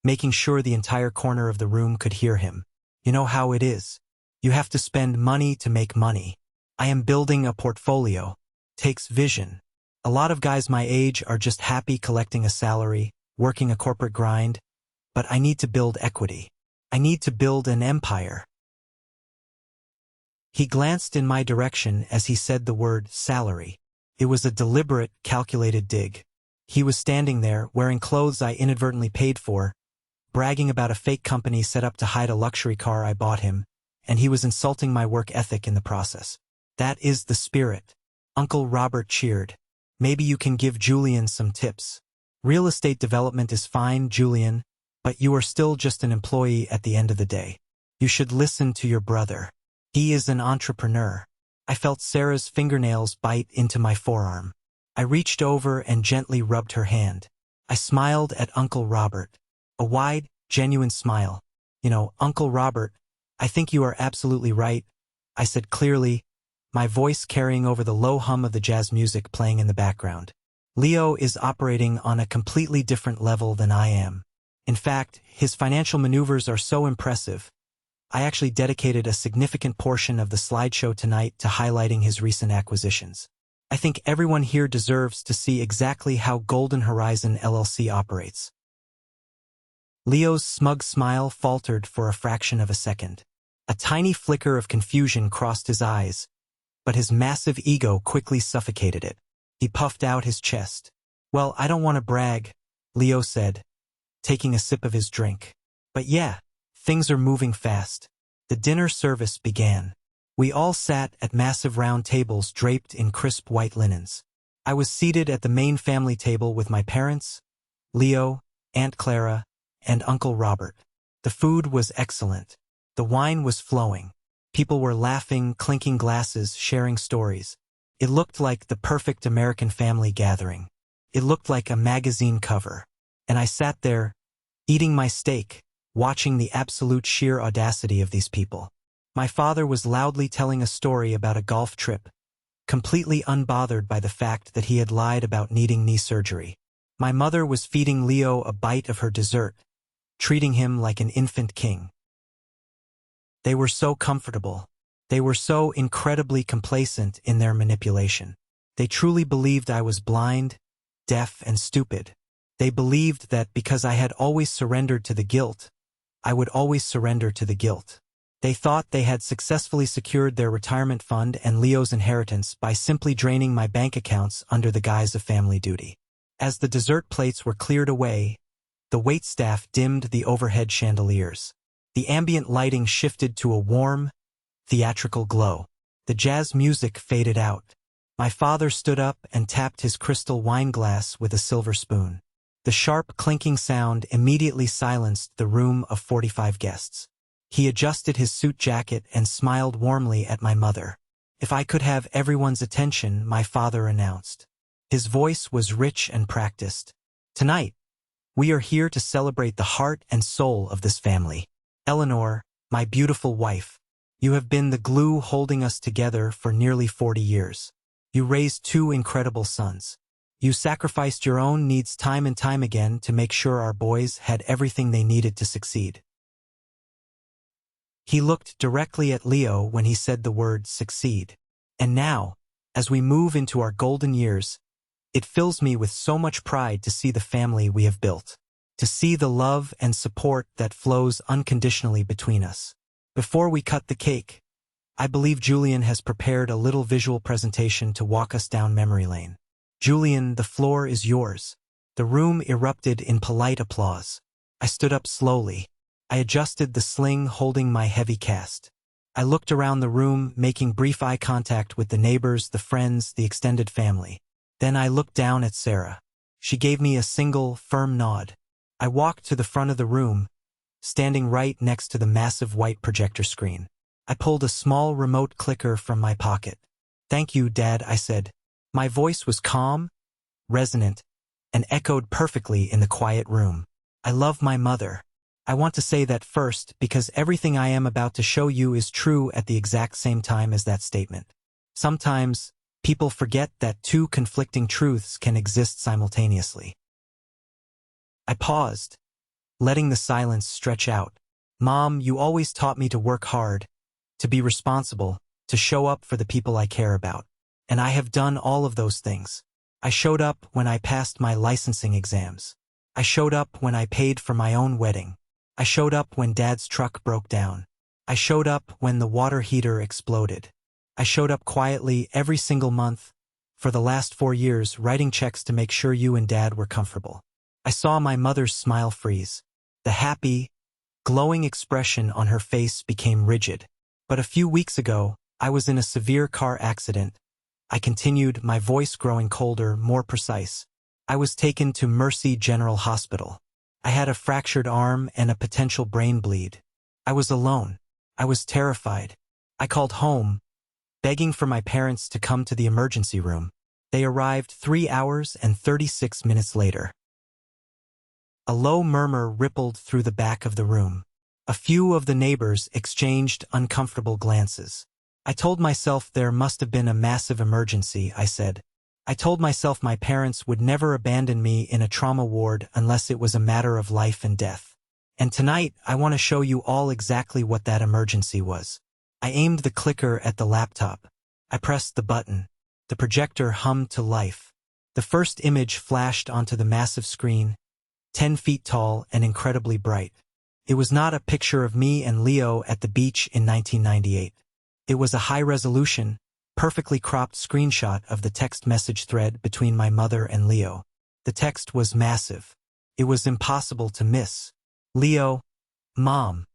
making sure the entire corner of the room could hear him. You know how it is. You have to spend money to make money. I am building a portfolio. Takes vision. A lot of guys my age are just happy collecting a salary, working a corporate grind, but I need to build equity. I need to build an empire. He glanced in my direction as he said the word salary. It was a deliberate, calculated dig. He was standing there, wearing clothes I inadvertently paid for, bragging about a fake company set up to hide a luxury car I bought him, and he was insulting my work ethic in the process. That is the spirit. Uncle Robert cheered. Maybe you can give Julian some tips. Real estate development is fine, Julian, but you are still just an employee at the end of the day. You should listen to your brother. He is an entrepreneur. I felt Sarah's fingernails bite into my forearm. I reached over and gently rubbed her hand. I smiled at Uncle Robert. A wide, genuine smile. You know, Uncle Robert, I think you are absolutely right, I said clearly, my voice carrying over the low hum of the jazz music playing in the background. Leo is operating on a completely different level than I am. In fact, his financial maneuvers are so impressive. I actually dedicated a significant portion of the slideshow tonight to highlighting his recent acquisitions. I think everyone here deserves to see exactly how Golden Horizon LLC operates. Leo's smug smile faltered for a fraction of a second. A tiny flicker of confusion crossed his eyes, but his massive ego quickly suffocated it. He puffed out his chest. Well, I don't want to brag, Leo said, taking a sip of his drink. But yeah, things are moving fast. The dinner service began. We all sat at massive round tables draped in crisp white linens. I was seated at the main family table with my parents, Leo, Aunt Clara, and Uncle Robert. The food was excellent. The wine was flowing. People were laughing, clinking glasses, sharing stories. It looked like the perfect American family gathering. It looked like a magazine cover. And I sat there, eating my steak, watching the absolute sheer audacity of these people. My father was loudly telling a story about a golf trip, completely unbothered by the fact that he had lied about needing knee surgery. My mother was feeding Leo a bite of her dessert, treating him like an infant king. They were so comfortable. They were so incredibly complacent in their manipulation. They truly believed I was blind, deaf, and stupid. They believed that because I had always surrendered to the guilt, I would always surrender to the guilt. They thought they had successfully secured their retirement fund and Leo's inheritance by simply draining my bank accounts under the guise of family duty. As the dessert plates were cleared away, the waitstaff dimmed the overhead chandeliers. The ambient lighting shifted to a warm, theatrical glow. The jazz music faded out. My father stood up and tapped his crystal wine glass with a silver spoon. The sharp clinking sound immediately silenced the room of 45 guests. He adjusted his suit jacket and smiled warmly at my mother. "If I could have everyone's attention," my father announced. His voice was rich and practiced. "Tonight, we are here to celebrate the heart and soul of this family. Eleanor, my beautiful wife, you have been the glue holding us together for nearly 40 years. You raised 2 incredible sons. You sacrificed your own needs time and time again to make sure our boys had everything they needed to succeed." He looked directly at Leo when he said the word succeed. "And now, as we move into our golden years, it fills me with so much pride to see the family we have built, to see the love and support that flows unconditionally between us. Before we cut the cake, I believe Julian has prepared a little visual presentation to walk us down memory lane. Julian, the floor is yours." The room erupted in polite applause. I stood up slowly. I adjusted the sling holding my heavy cast. I looked around the room, making brief eye contact with the neighbors, the friends, the extended family. Then I looked down at Sarah. She gave me a single, firm nod. I walked to the front of the room, standing right next to the massive white projector screen. I pulled a small remote clicker from my pocket. "Thank you, Dad," I said. My voice was calm, resonant, and echoed perfectly in the quiet room. "I love my mother. I want to say that first because everything I am about to show you is true at the exact same time as that statement. Sometimes, people forget that 2 conflicting truths can exist simultaneously." I paused, letting the silence stretch out. "Mom, you always taught me to work hard, to be responsible, to show up for the people I care about. And I have done all of those things. I showed up when I passed my licensing exams. I showed up when I paid for my own wedding. I showed up when Dad's truck broke down. I showed up when the water heater exploded. I showed up quietly every single month, for the last 4 years, writing checks to make sure you and Dad were comfortable." I saw my mother's smile freeze. The happy, glowing expression on her face became rigid. "But a few weeks ago, I was in a severe car accident," I continued, my voice growing colder, more precise. "I was taken to Mercy General Hospital. I had a fractured arm and a potential brain bleed. I was alone. I was terrified. I called home, begging for my parents to come to the emergency room. They arrived 3 hours and 36 minutes later." A low murmur rippled through the back of the room. A few of the neighbors exchanged uncomfortable glances. "I told myself there must have been a massive emergency," I said. "I told myself my parents would never abandon me in a trauma ward unless it was a matter of life and death. And tonight, I want to show you all exactly what that emergency was." I aimed the clicker at the laptop. I pressed the button. The projector hummed to life. The first image flashed onto the massive screen, 10 feet tall and incredibly bright. It was not a picture of me and Leo at the beach in 1998. It was a high-resolution, perfectly cropped screenshot of the text message thread between my mother and Leo. The text was massive. It was impossible to miss. "Leo, Mom,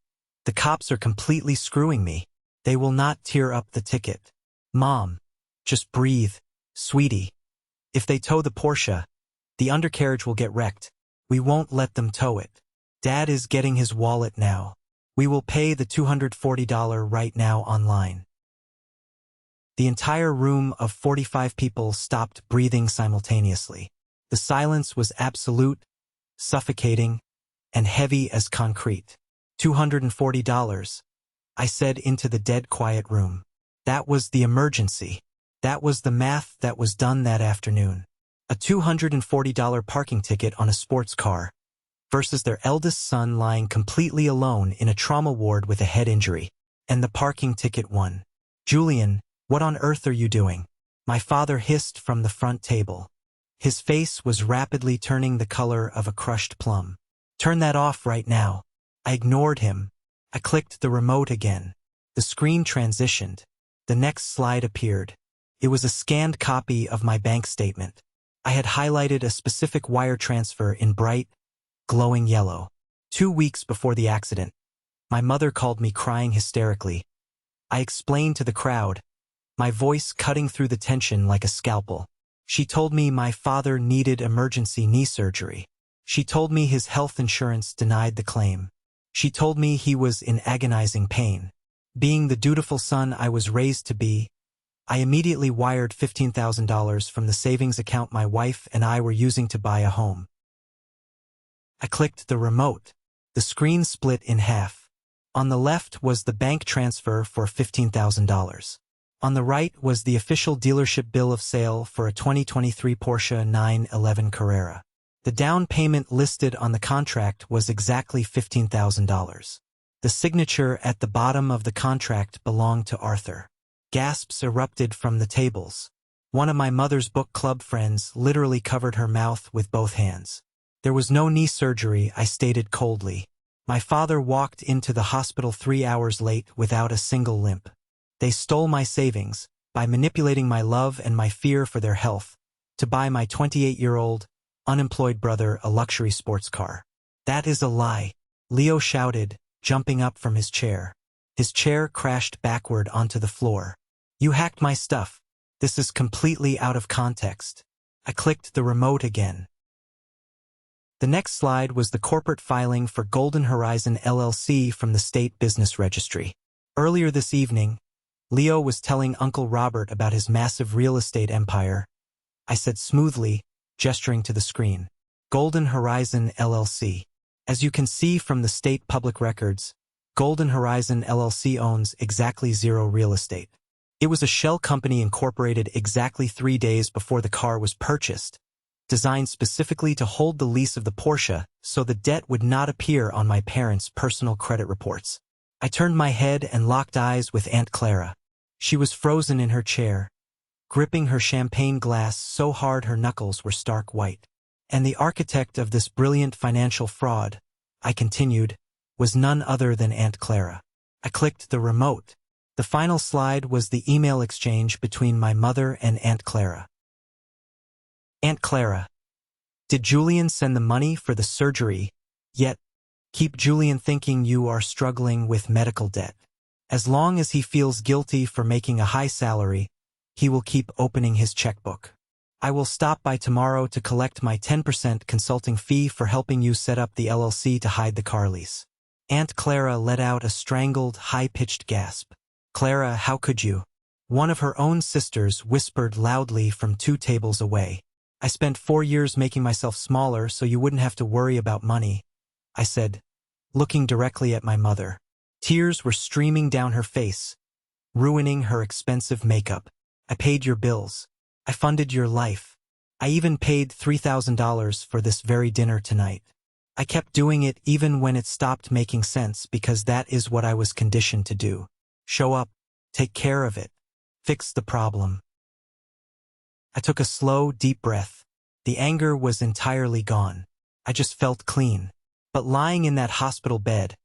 the cops are completely screwing me. They will not tear up the ticket. Mom, just breathe, sweetie. If they tow the Porsche, the undercarriage will get wrecked. We won't let them tow it. Dad is getting his wallet now. We will pay the $240 right now online." The entire room of 45 people stopped breathing simultaneously. The silence was absolute, suffocating, and heavy as concrete. $240, I said into the dead quiet room. That was the emergency. That was the math that was done that afternoon. A $240 parking ticket on a sports car versus their eldest son lying completely alone in a trauma ward with a head injury. And the parking ticket won. "Julian, what on earth are you doing?" my father hissed from the front table. His face was rapidly turning the color of a crushed plum. "Turn that off right now." I ignored him. I clicked the remote again. The screen transitioned. The next slide appeared. It was a scanned copy of my bank statement. I had highlighted a specific wire transfer in bright, glowing yellow. 2 weeks before the accident, my mother called me crying hysterically. I explained to the crowd, my voice cutting through the tension like a scalpel. She told me my father needed emergency knee surgery. She told me his health insurance denied the claim. She told me he was in agonizing pain. Being the dutiful son I was raised to be, I immediately wired $15,000 from the savings account my wife and I were using to buy a home. I clicked the remote. The screen split in half. On the left was the bank transfer for $15,000. On the right was the official dealership bill of sale for a 2023 Porsche 911 Carrera. The down payment listed on the contract was exactly $15,000. The signature at the bottom of the contract belonged to Arthur. Gasps erupted from the tables. One of my mother's book club friends literally covered her mouth with both hands. There was no knee surgery, I stated coldly. My father walked into the hospital 3 hours late without a single limp. They stole my savings, by manipulating my love and my fear for their health, to buy my 28-year-old, unemployed brother a luxury sports car. That is a lie, Leo shouted, jumping up from his chair. His chair crashed backward onto the floor. You hacked my stuff. This is completely out of context. I clicked the remote again. The next slide was the corporate filing for Golden Horizon LLC from the State Business Registry. Earlier this evening, Leo was telling Uncle Robert about his massive real estate empire. I said smoothly, gesturing to the screen. Golden Horizon LLC. As you can see from the state public records, Golden Horizon LLC owns exactly zero real estate. It was a shell company incorporated exactly 3 days before the car was purchased, designed specifically to hold the lease of the Porsche so the debt would not appear on my parents' personal credit reports. I turned my head and locked eyes with Aunt Clara. She was frozen in her chair, gripping her champagne glass so hard her knuckles were stark white. And the architect of this brilliant financial fraud, I continued, was none other than Aunt Clara. I clicked the remote. The final slide was the email exchange between my mother and Aunt Clara. Aunt Clara. Did Julian send the money for the surgery? Yet, keep Julian thinking you are struggling with medical debt. As long as he feels guilty for making a high salary, he will keep opening his checkbook. I will stop by tomorrow to collect my 10% consulting fee for helping you set up the LLC to hide the car lease. Aunt Clara let out a strangled, high-pitched gasp. Clara, how could you? One of her own sisters whispered loudly from 2 tables away. I spent 4 years making myself smaller so you wouldn't have to worry about money, I said, looking directly at my mother. Tears were streaming down her face, ruining her expensive makeup. I paid your bills. I funded your life. I even paid $3,000 for this very dinner tonight. I kept doing it even when it stopped making sense because that is what I was conditioned to do. Show up, take care of it, fix the problem. I took a slow, deep breath. The anger was entirely gone. I just felt clean. But lying in that hospital bed,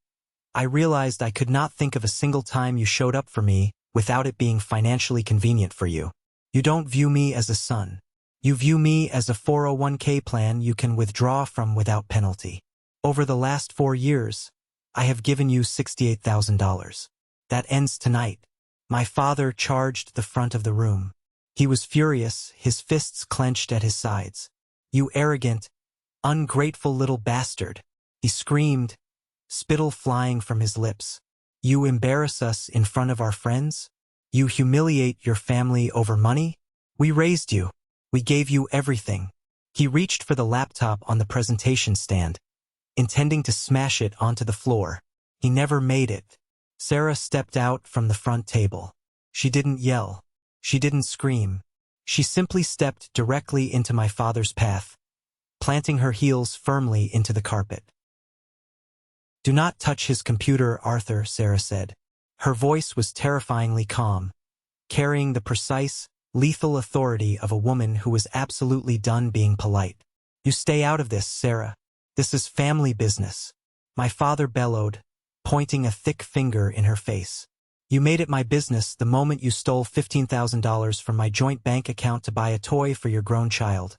I realized I could not think of a single time you showed up for me without it being financially convenient for you. You don't view me as a son. You view me as a 401k plan you can withdraw from without penalty. Over the last 4 years, I have given you $68,000. That ends tonight. My father charged the front of the room. He was furious, his fists clenched at his sides. You arrogant, ungrateful little bastard, he screamed, spittle flying from his lips. You embarrass us in front of our friends? You humiliate your family over money? We raised you. We gave you everything. He reached for the laptop on the presentation stand, intending to smash it onto the floor. He never made it. Sarah stepped out from the front table. She didn't yell. She didn't scream. She simply stepped directly into my father's path, planting her heels firmly into the carpet. Do not touch his computer, Arthur, Sarah said. Her voice was terrifyingly calm, carrying the precise, lethal authority of a woman who was absolutely done being polite. You stay out of this, Sarah. This is family business. My father bellowed, pointing a thick finger in her face. You made it my business the moment you stole $15,000 from my joint bank account to buy a toy for your grown child.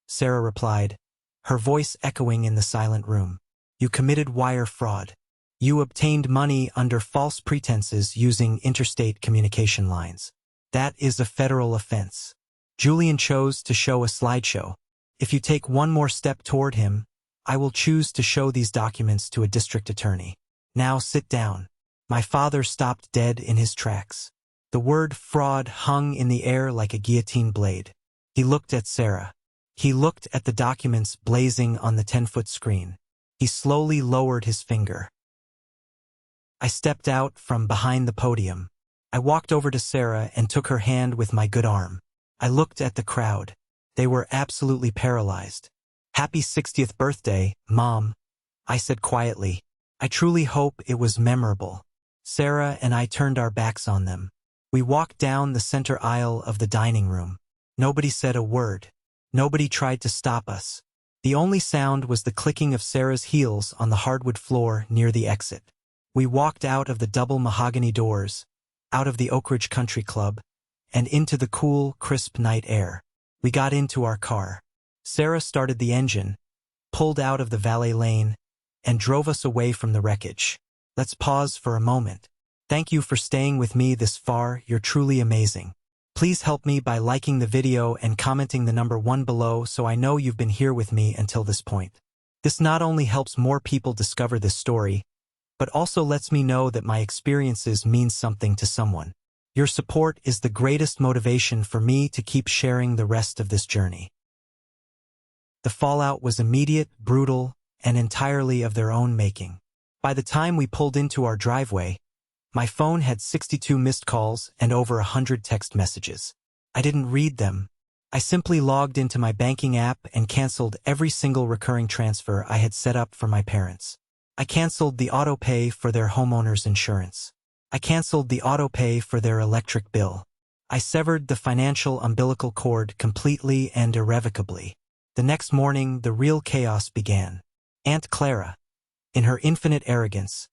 Sarah replied, her voice echoing in the silent room. You committed wire fraud. You obtained money under false pretenses using interstate communication lines. That is a federal offense. Julian chose to show a slideshow. If you take one more step toward him, I will choose to show these documents to a district attorney. Now sit down. My father stopped dead in his tracks. The word fraud hung in the air like a guillotine blade. He looked at Sarah. He looked at the documents blazing on the 10-foot screen. He slowly lowered his finger. I stepped out from behind the podium. I walked over to Sarah and took her hand with my good arm. I looked at the crowd. They were absolutely paralyzed. "Happy 60th birthday, Mom," I said quietly. I truly hope it was memorable. Sarah and I turned our backs on them. We walked down the center aisle of the dining room. Nobody said a word. Nobody tried to stop us. The only sound was the clicking of Sarah's heels on the hardwood floor near the exit. We walked out of the double mahogany doors, out of the Oak Ridge Country Club, and into the cool, crisp night air. We got into our car. Sarah started the engine, pulled out of the valet lane, and drove us away from the wreckage. Let's pause for a moment. Thank you for staying with me this far. You're truly amazing. Please help me by liking the video and commenting the number 1 below so I know you've been here with me until this point. This not only helps more people discover this story, but also lets me know that my experiences mean something to someone. Your support is the greatest motivation for me to keep sharing the rest of this journey. The fallout was immediate, brutal, and entirely of their own making. By the time we pulled into our driveway, my phone had 62 missed calls and over 100 text messages. I didn't read them. I simply logged into my banking app and canceled every single recurring transfer I had set up for my parents. I canceled the auto pay for their homeowner's insurance. I canceled the auto pay for their electric bill. I severed the financial umbilical cord completely and irrevocably. The next morning, the real chaos began. Aunt Clara, in her infinite arrogance,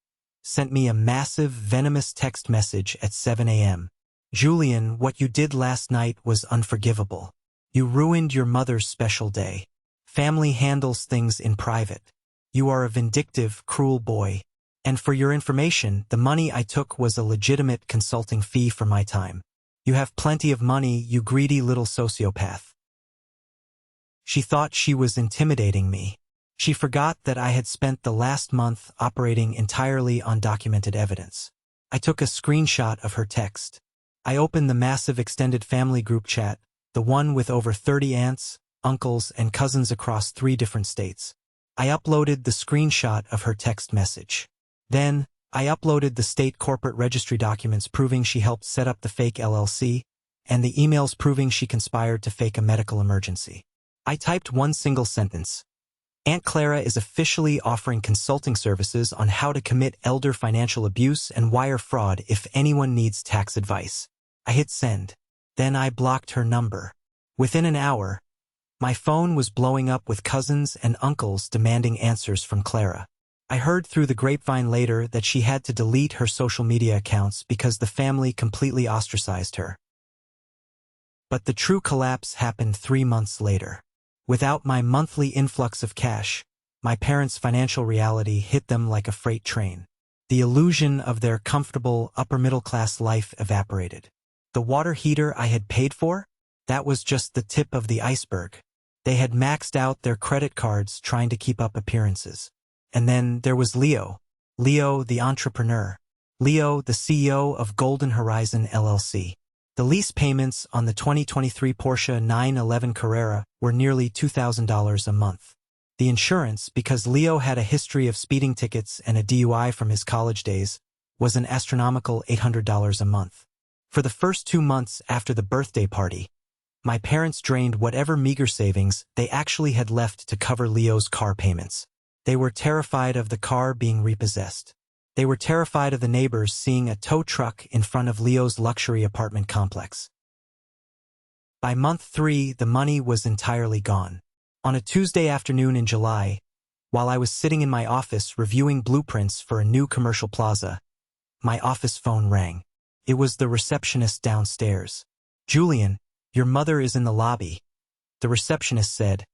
sent me a massive, venomous text message at 7 a.m. "Julian, what you did last night was unforgivable. You ruined your mother's special day. Family handles things in private. You are a vindictive, cruel boy. And for your information, the money I took was a legitimate consulting fee for my time. You have plenty of money, you greedy little sociopath." She thought she was intimidating me. She forgot that I had spent the last month operating entirely on documented evidence. I took a screenshot of her text. I opened the massive extended family group chat, the one with over 30 aunts, uncles, and cousins across 3 different states. I uploaded the screenshot of her text message. Then, I uploaded the state corporate registry documents proving she helped set up the fake LLC, and the emails proving she conspired to fake a medical emergency. I typed one single sentence. "Aunt Clara is officially offering consulting services on how to commit elder financial abuse and wire fraud if anyone needs tax advice." I hit send. Then I blocked her number. Within an hour, my phone was blowing up with cousins and uncles demanding answers from Clara. I heard through the grapevine later that she had to delete her social media accounts because the family completely ostracized her. But the true collapse happened 3 months later. Without my monthly influx of cash, my parents' financial reality hit them like a freight train. The illusion of their comfortable upper-middle-class life evaporated. The water heater I had paid for? That was just the tip of the iceberg. They had maxed out their credit cards trying to keep up appearances. And then there was Leo. Leo, the entrepreneur. Leo, the CEO of Golden Horizon LLC. The lease payments on the 2023 Porsche 911 Carrera were nearly $2,000 a month. The insurance, because Leo had a history of speeding tickets and a DUI from his college days, was an astronomical $800 a month. For the first 2 months after the birthday party, my parents drained whatever meager savings they actually had left to cover Leo's car payments. They were terrified of the car being repossessed. They were terrified of the neighbors seeing a tow truck in front of Leo's luxury apartment complex. By month 3, the money was entirely gone. On a Tuesday afternoon in July, while I was sitting in my office reviewing blueprints for a new commercial plaza, my office phone rang. It was the receptionist downstairs. "Julian, your mother is in the lobby," the receptionist said,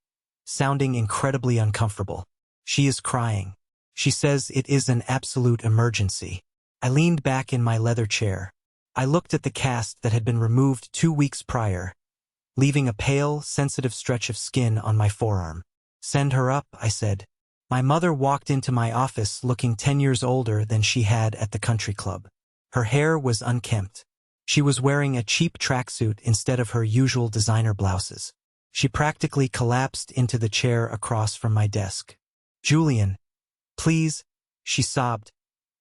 sounding incredibly uncomfortable. "She is crying. She says it is an absolute emergency. I leaned back in my leather chair. I looked at the cast that had been removed 2 weeks prior, leaving a pale, sensitive stretch of skin on my forearm. Send her up, I said. My mother walked into my office looking 10 years older than she had at the country club. Her hair was unkempt. She was wearing a cheap tracksuit instead of her usual designer blouses. She practically collapsed into the chair across from my desk. Julian, please, she sobbed,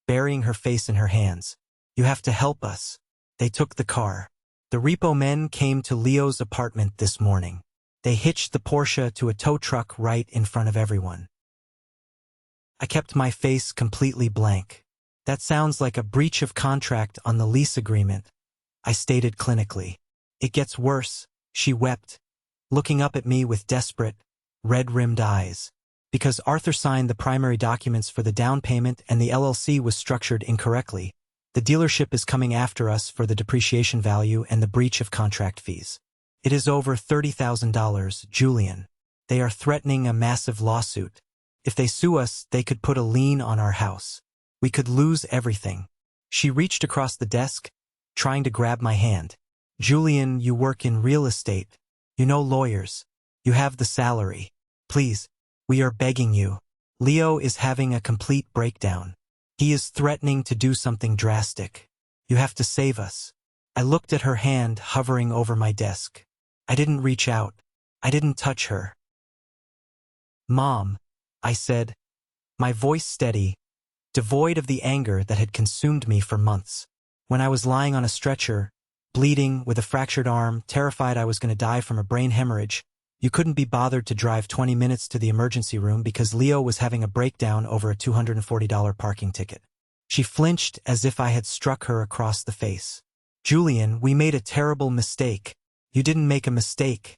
burying her face in her hands. You have to help us. They took the car. The repo men came to Leo's apartment this morning. They hitched the Porsche to a tow truck right in front of everyone. I kept my face completely blank. That sounds like a breach of contract on the lease agreement, I stated clinically. It gets worse, she wept, looking up at me with desperate, red-rimmed eyes. Because Arthur signed the primary documents for the down payment and the LLC was structured incorrectly, the dealership is coming after us for the depreciation value and the breach of contract fees. It is over $30,000, Julian. They are threatening a massive lawsuit. If they sue us, they could put a lien on our house. We could lose everything. She reached across the desk, trying to grab my hand. Julian, you work in real estate. You know lawyers. You have the salary. Please, we are begging you. Leo is having a complete breakdown. He is threatening to do something drastic. You have to save us. I looked at her hand hovering over my desk. I didn't reach out. I didn't touch her. Mom, I said, my voice steady, devoid of the anger that had consumed me for months. When I was lying on a stretcher, bleeding, with a fractured arm, terrified I was going to die from a brain hemorrhage, you couldn't be bothered to drive 20 minutes to the emergency room because Leo was having a breakdown over a $240 parking ticket. She flinched as if I had struck her across the face. Julian, we made a terrible mistake. You didn't make a mistake.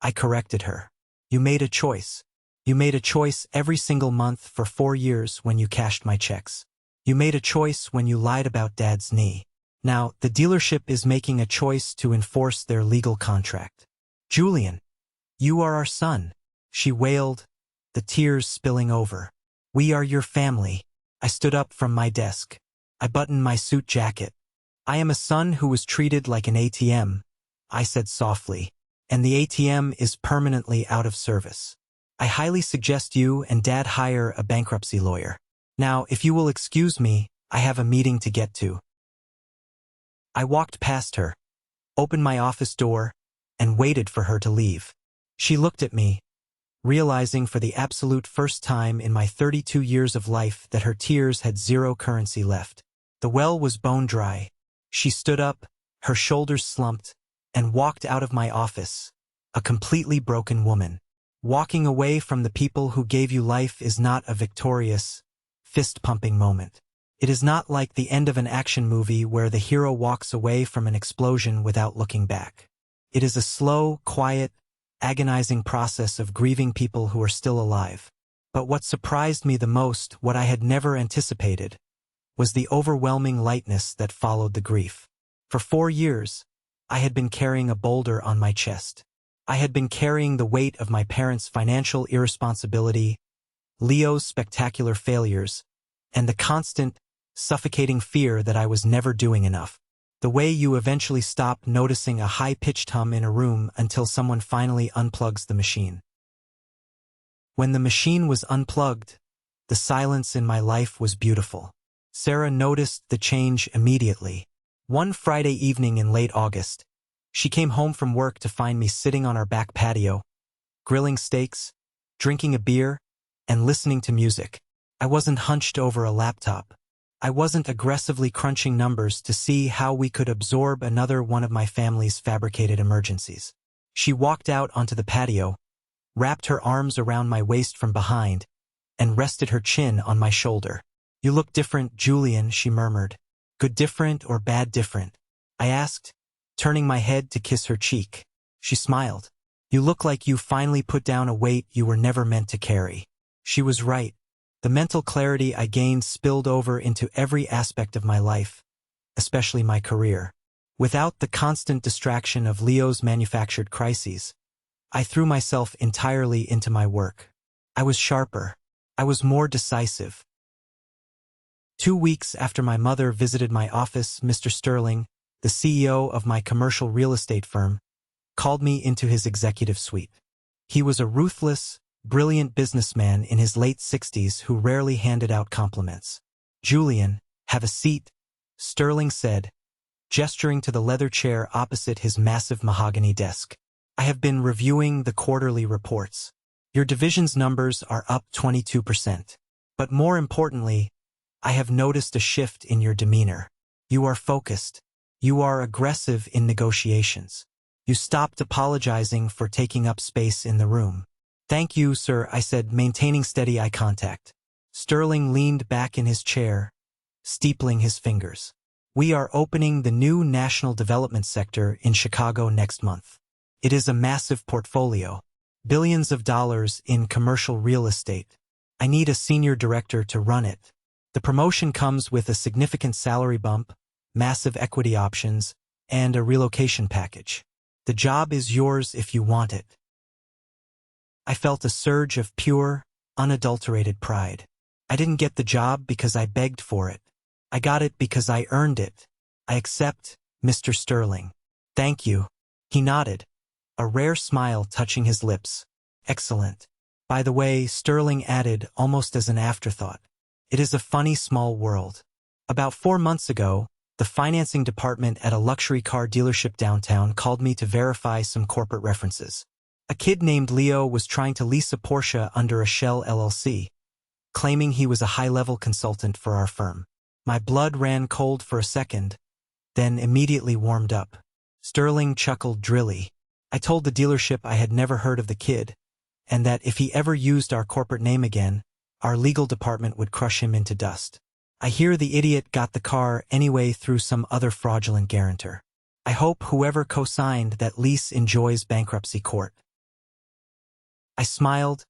I corrected her. You made a choice. You made a choice every single month for 4 years when you cashed my checks. You made a choice when you lied about Dad's knee. Now, the dealership is making a choice to enforce their legal contract. Julian, you are our son, she wailed, the tears spilling over. We are your family. I stood up from my desk. I buttoned my suit jacket. I am a son who was treated like an ATM, I said softly, and the ATM is permanently out of service. I highly suggest you and Dad hire a bankruptcy lawyer. Now, if you will excuse me, I have a meeting to get to. I walked past her, opened my office door, and waited for her to leave. She looked at me, realizing for the absolute first time in my 32 years of life that her tears had zero currency left. The well was bone dry. She stood up, her shoulders slumped, and walked out of my office, a completely broken woman. Walking away from the people who gave you life is not a victorious, fist-pumping moment. It is not like the end of an action movie where the hero walks away from an explosion without looking back. It is a slow, quiet, agonizing process of grieving people who are still alive. But what surprised me the most, what I had never anticipated, was the overwhelming lightness that followed the grief. For 4 years, I had been carrying a boulder on my chest. I had been carrying the weight of my parents' financial irresponsibility, Leo's spectacular failures, and the constant, suffocating fear that I was never doing enough. The way you eventually stop noticing a high-pitched hum in a room until someone finally unplugs the machine. When the machine was unplugged, the silence in my life was beautiful. Sarah noticed the change immediately. One Friday evening in late August, she came home from work to find me sitting on our back patio, grilling steaks, drinking a beer, and listening to music. I wasn't hunched over a laptop. I wasn't aggressively crunching numbers to see how we could absorb another one of my family's fabricated emergencies. She walked out onto the patio, wrapped her arms around my waist from behind, and rested her chin on my shoulder. You look different, Julian, she murmured. Good different or bad different? I asked, turning my head to kiss her cheek. She smiled. You look like you finally put down a weight you were never meant to carry. She was right. The mental clarity I gained spilled over into every aspect of my life, especially my career. Without the constant distraction of Leo's manufactured crises, I threw myself entirely into my work. I was sharper. I was more decisive. 2 weeks after my mother visited my office, Mr. Sterling, the CEO of my commercial real estate firm, called me into his executive suite. He was a ruthless, brilliant businessman in his late 60s who rarely handed out compliments. "Julian, have a seat," Sterling said, gesturing to the leather chair opposite his massive mahogany desk. "I have been reviewing the quarterly reports. Your division's numbers are up 22%. But more importantly, I have noticed a shift in your demeanor. You are focused. You are aggressive in negotiations. You stopped apologizing for taking up space in the room." "Thank you, sir," I said, maintaining steady eye contact. Sterling leaned back in his chair, steepling his fingers. "We are opening the new National Development Sector in Chicago next month. It is a massive portfolio, billions of dollars in commercial real estate. I need a senior director to run it. The promotion comes with a significant salary bump, massive equity options, and a relocation package. The job is yours if you want it." I felt a surge of pure, unadulterated pride. I didn't get the job because I begged for it. I got it because I earned it. "I accept, Mr. Sterling." "Thank you." He nodded, a rare smile touching his lips. "Excellent. By the way," Sterling added almost as an afterthought, "it is a funny small world. About 4 months ago, the financing department at a luxury car dealership downtown called me to verify some corporate references. A kid named Leo was trying to lease a Porsche under a Shell LLC, claiming he was a high-level consultant for our firm. My blood ran cold for a second, then immediately warmed up. Sterling chuckled drily. I told the dealership I had never heard of the kid, and that if he ever used our corporate name again, our legal department would crush him into dust. I hear the idiot got the car anyway through some other fraudulent guarantor. I hope whoever co-signed that lease enjoys bankruptcy court." I smiled,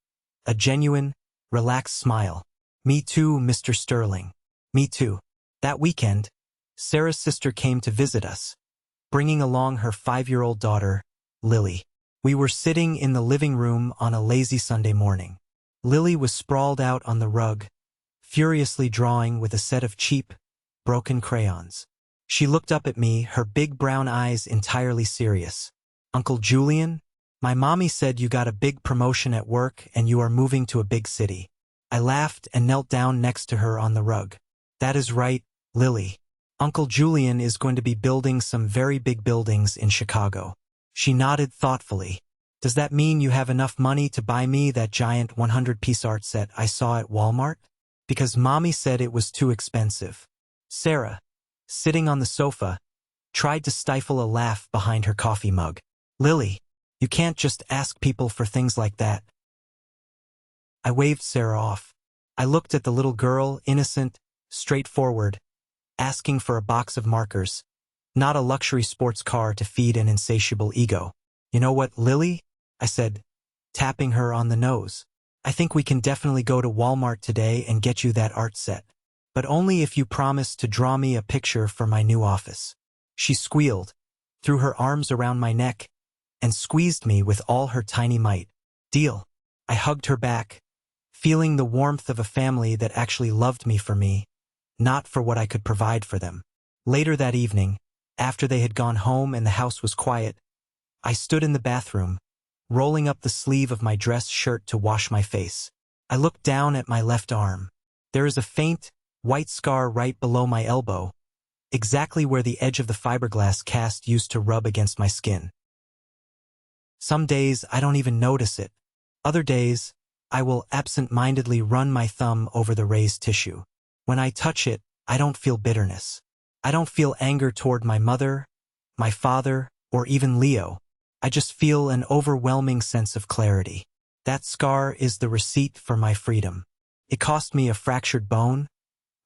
a genuine, relaxed smile. "Me too, Mr. Sterling. Me too." That weekend, Sarah's sister came to visit us, bringing along her 5-year-old daughter, Lily. We were sitting in the living room on a lazy Sunday morning. Lily was sprawled out on the rug, furiously drawing with a set of cheap, broken crayons. She looked up at me, her big brown eyes entirely serious. "Uncle Julian, my mommy said you got a big promotion at work and you are moving to a big city." I laughed and knelt down next to her on the rug. "That is right, Lily. Uncle Julian is going to be building some very big buildings in Chicago." She nodded thoughtfully. "Does that mean you have enough money to buy me that giant 100-piece art set I saw at Walmart? Because Mommy said it was too expensive." Sarah, sitting on the sofa, tried to stifle a laugh behind her coffee mug. "Lily, you can't just ask people for things like that." I waved Sarah off. I looked at the little girl, innocent, straightforward, asking for a box of markers, not a luxury sports car to feed an insatiable ego. "You know what, Lily?" I said, tapping her on the nose. "I think we can definitely go to Walmart today and get you that art set. But only if you promise to draw me a picture for my new office." She squealed, threw her arms around my neck, and squeezed me with all her tiny might. "Deal." I hugged her back, feeling the warmth of a family that actually loved me for me, not for what I could provide for them. Later that evening, after they had gone home and the house was quiet, I stood in the bathroom, rolling up the sleeve of my dress shirt to wash my face. I looked down at my left arm. There is a faint, white scar right below my elbow, exactly where the edge of the fiberglass cast used to rub against my skin. Some days I don't even notice it. Other days, I will absent-mindedly run my thumb over the raised tissue. When I touch it, I don't feel bitterness. I don't feel anger toward my mother, my father, or even Leo. I just feel an overwhelming sense of clarity. That scar is the receipt for my freedom. It cost me a fractured bone,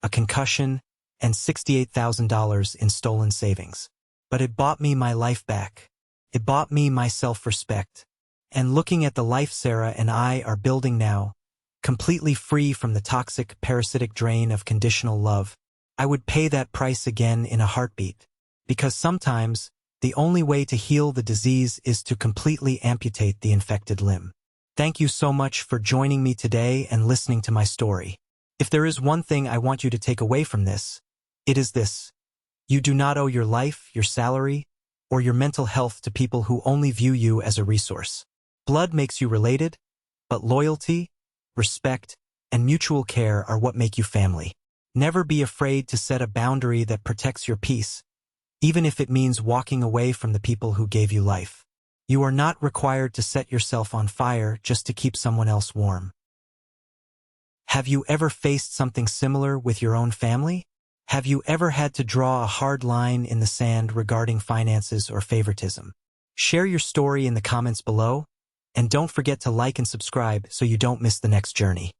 a concussion, and $68,000 in stolen savings. But it bought me my life back. It bought me my self-respect. And looking at the life Sarah and I are building now, completely free from the toxic, parasitic drain of conditional love, I would pay that price again in a heartbeat. Because sometimes, the only way to heal the disease is to completely amputate the infected limb. Thank you so much for joining me today and listening to my story. If there is one thing I want you to take away from this, it is this. You do not owe your life, your salary, or your mental health to people who only view you as a resource. Blood makes you related, but loyalty, respect, and mutual care are what make you family. Never be afraid to set a boundary that protects your peace, even if it means walking away from the people who gave you life. You are not required to set yourself on fire just to keep someone else warm. Have you ever faced something similar with your own family? Have you ever had to draw a hard line in the sand regarding finances or favoritism? Share your story in the comments below, and don't forget to like and subscribe so you don't miss the next journey.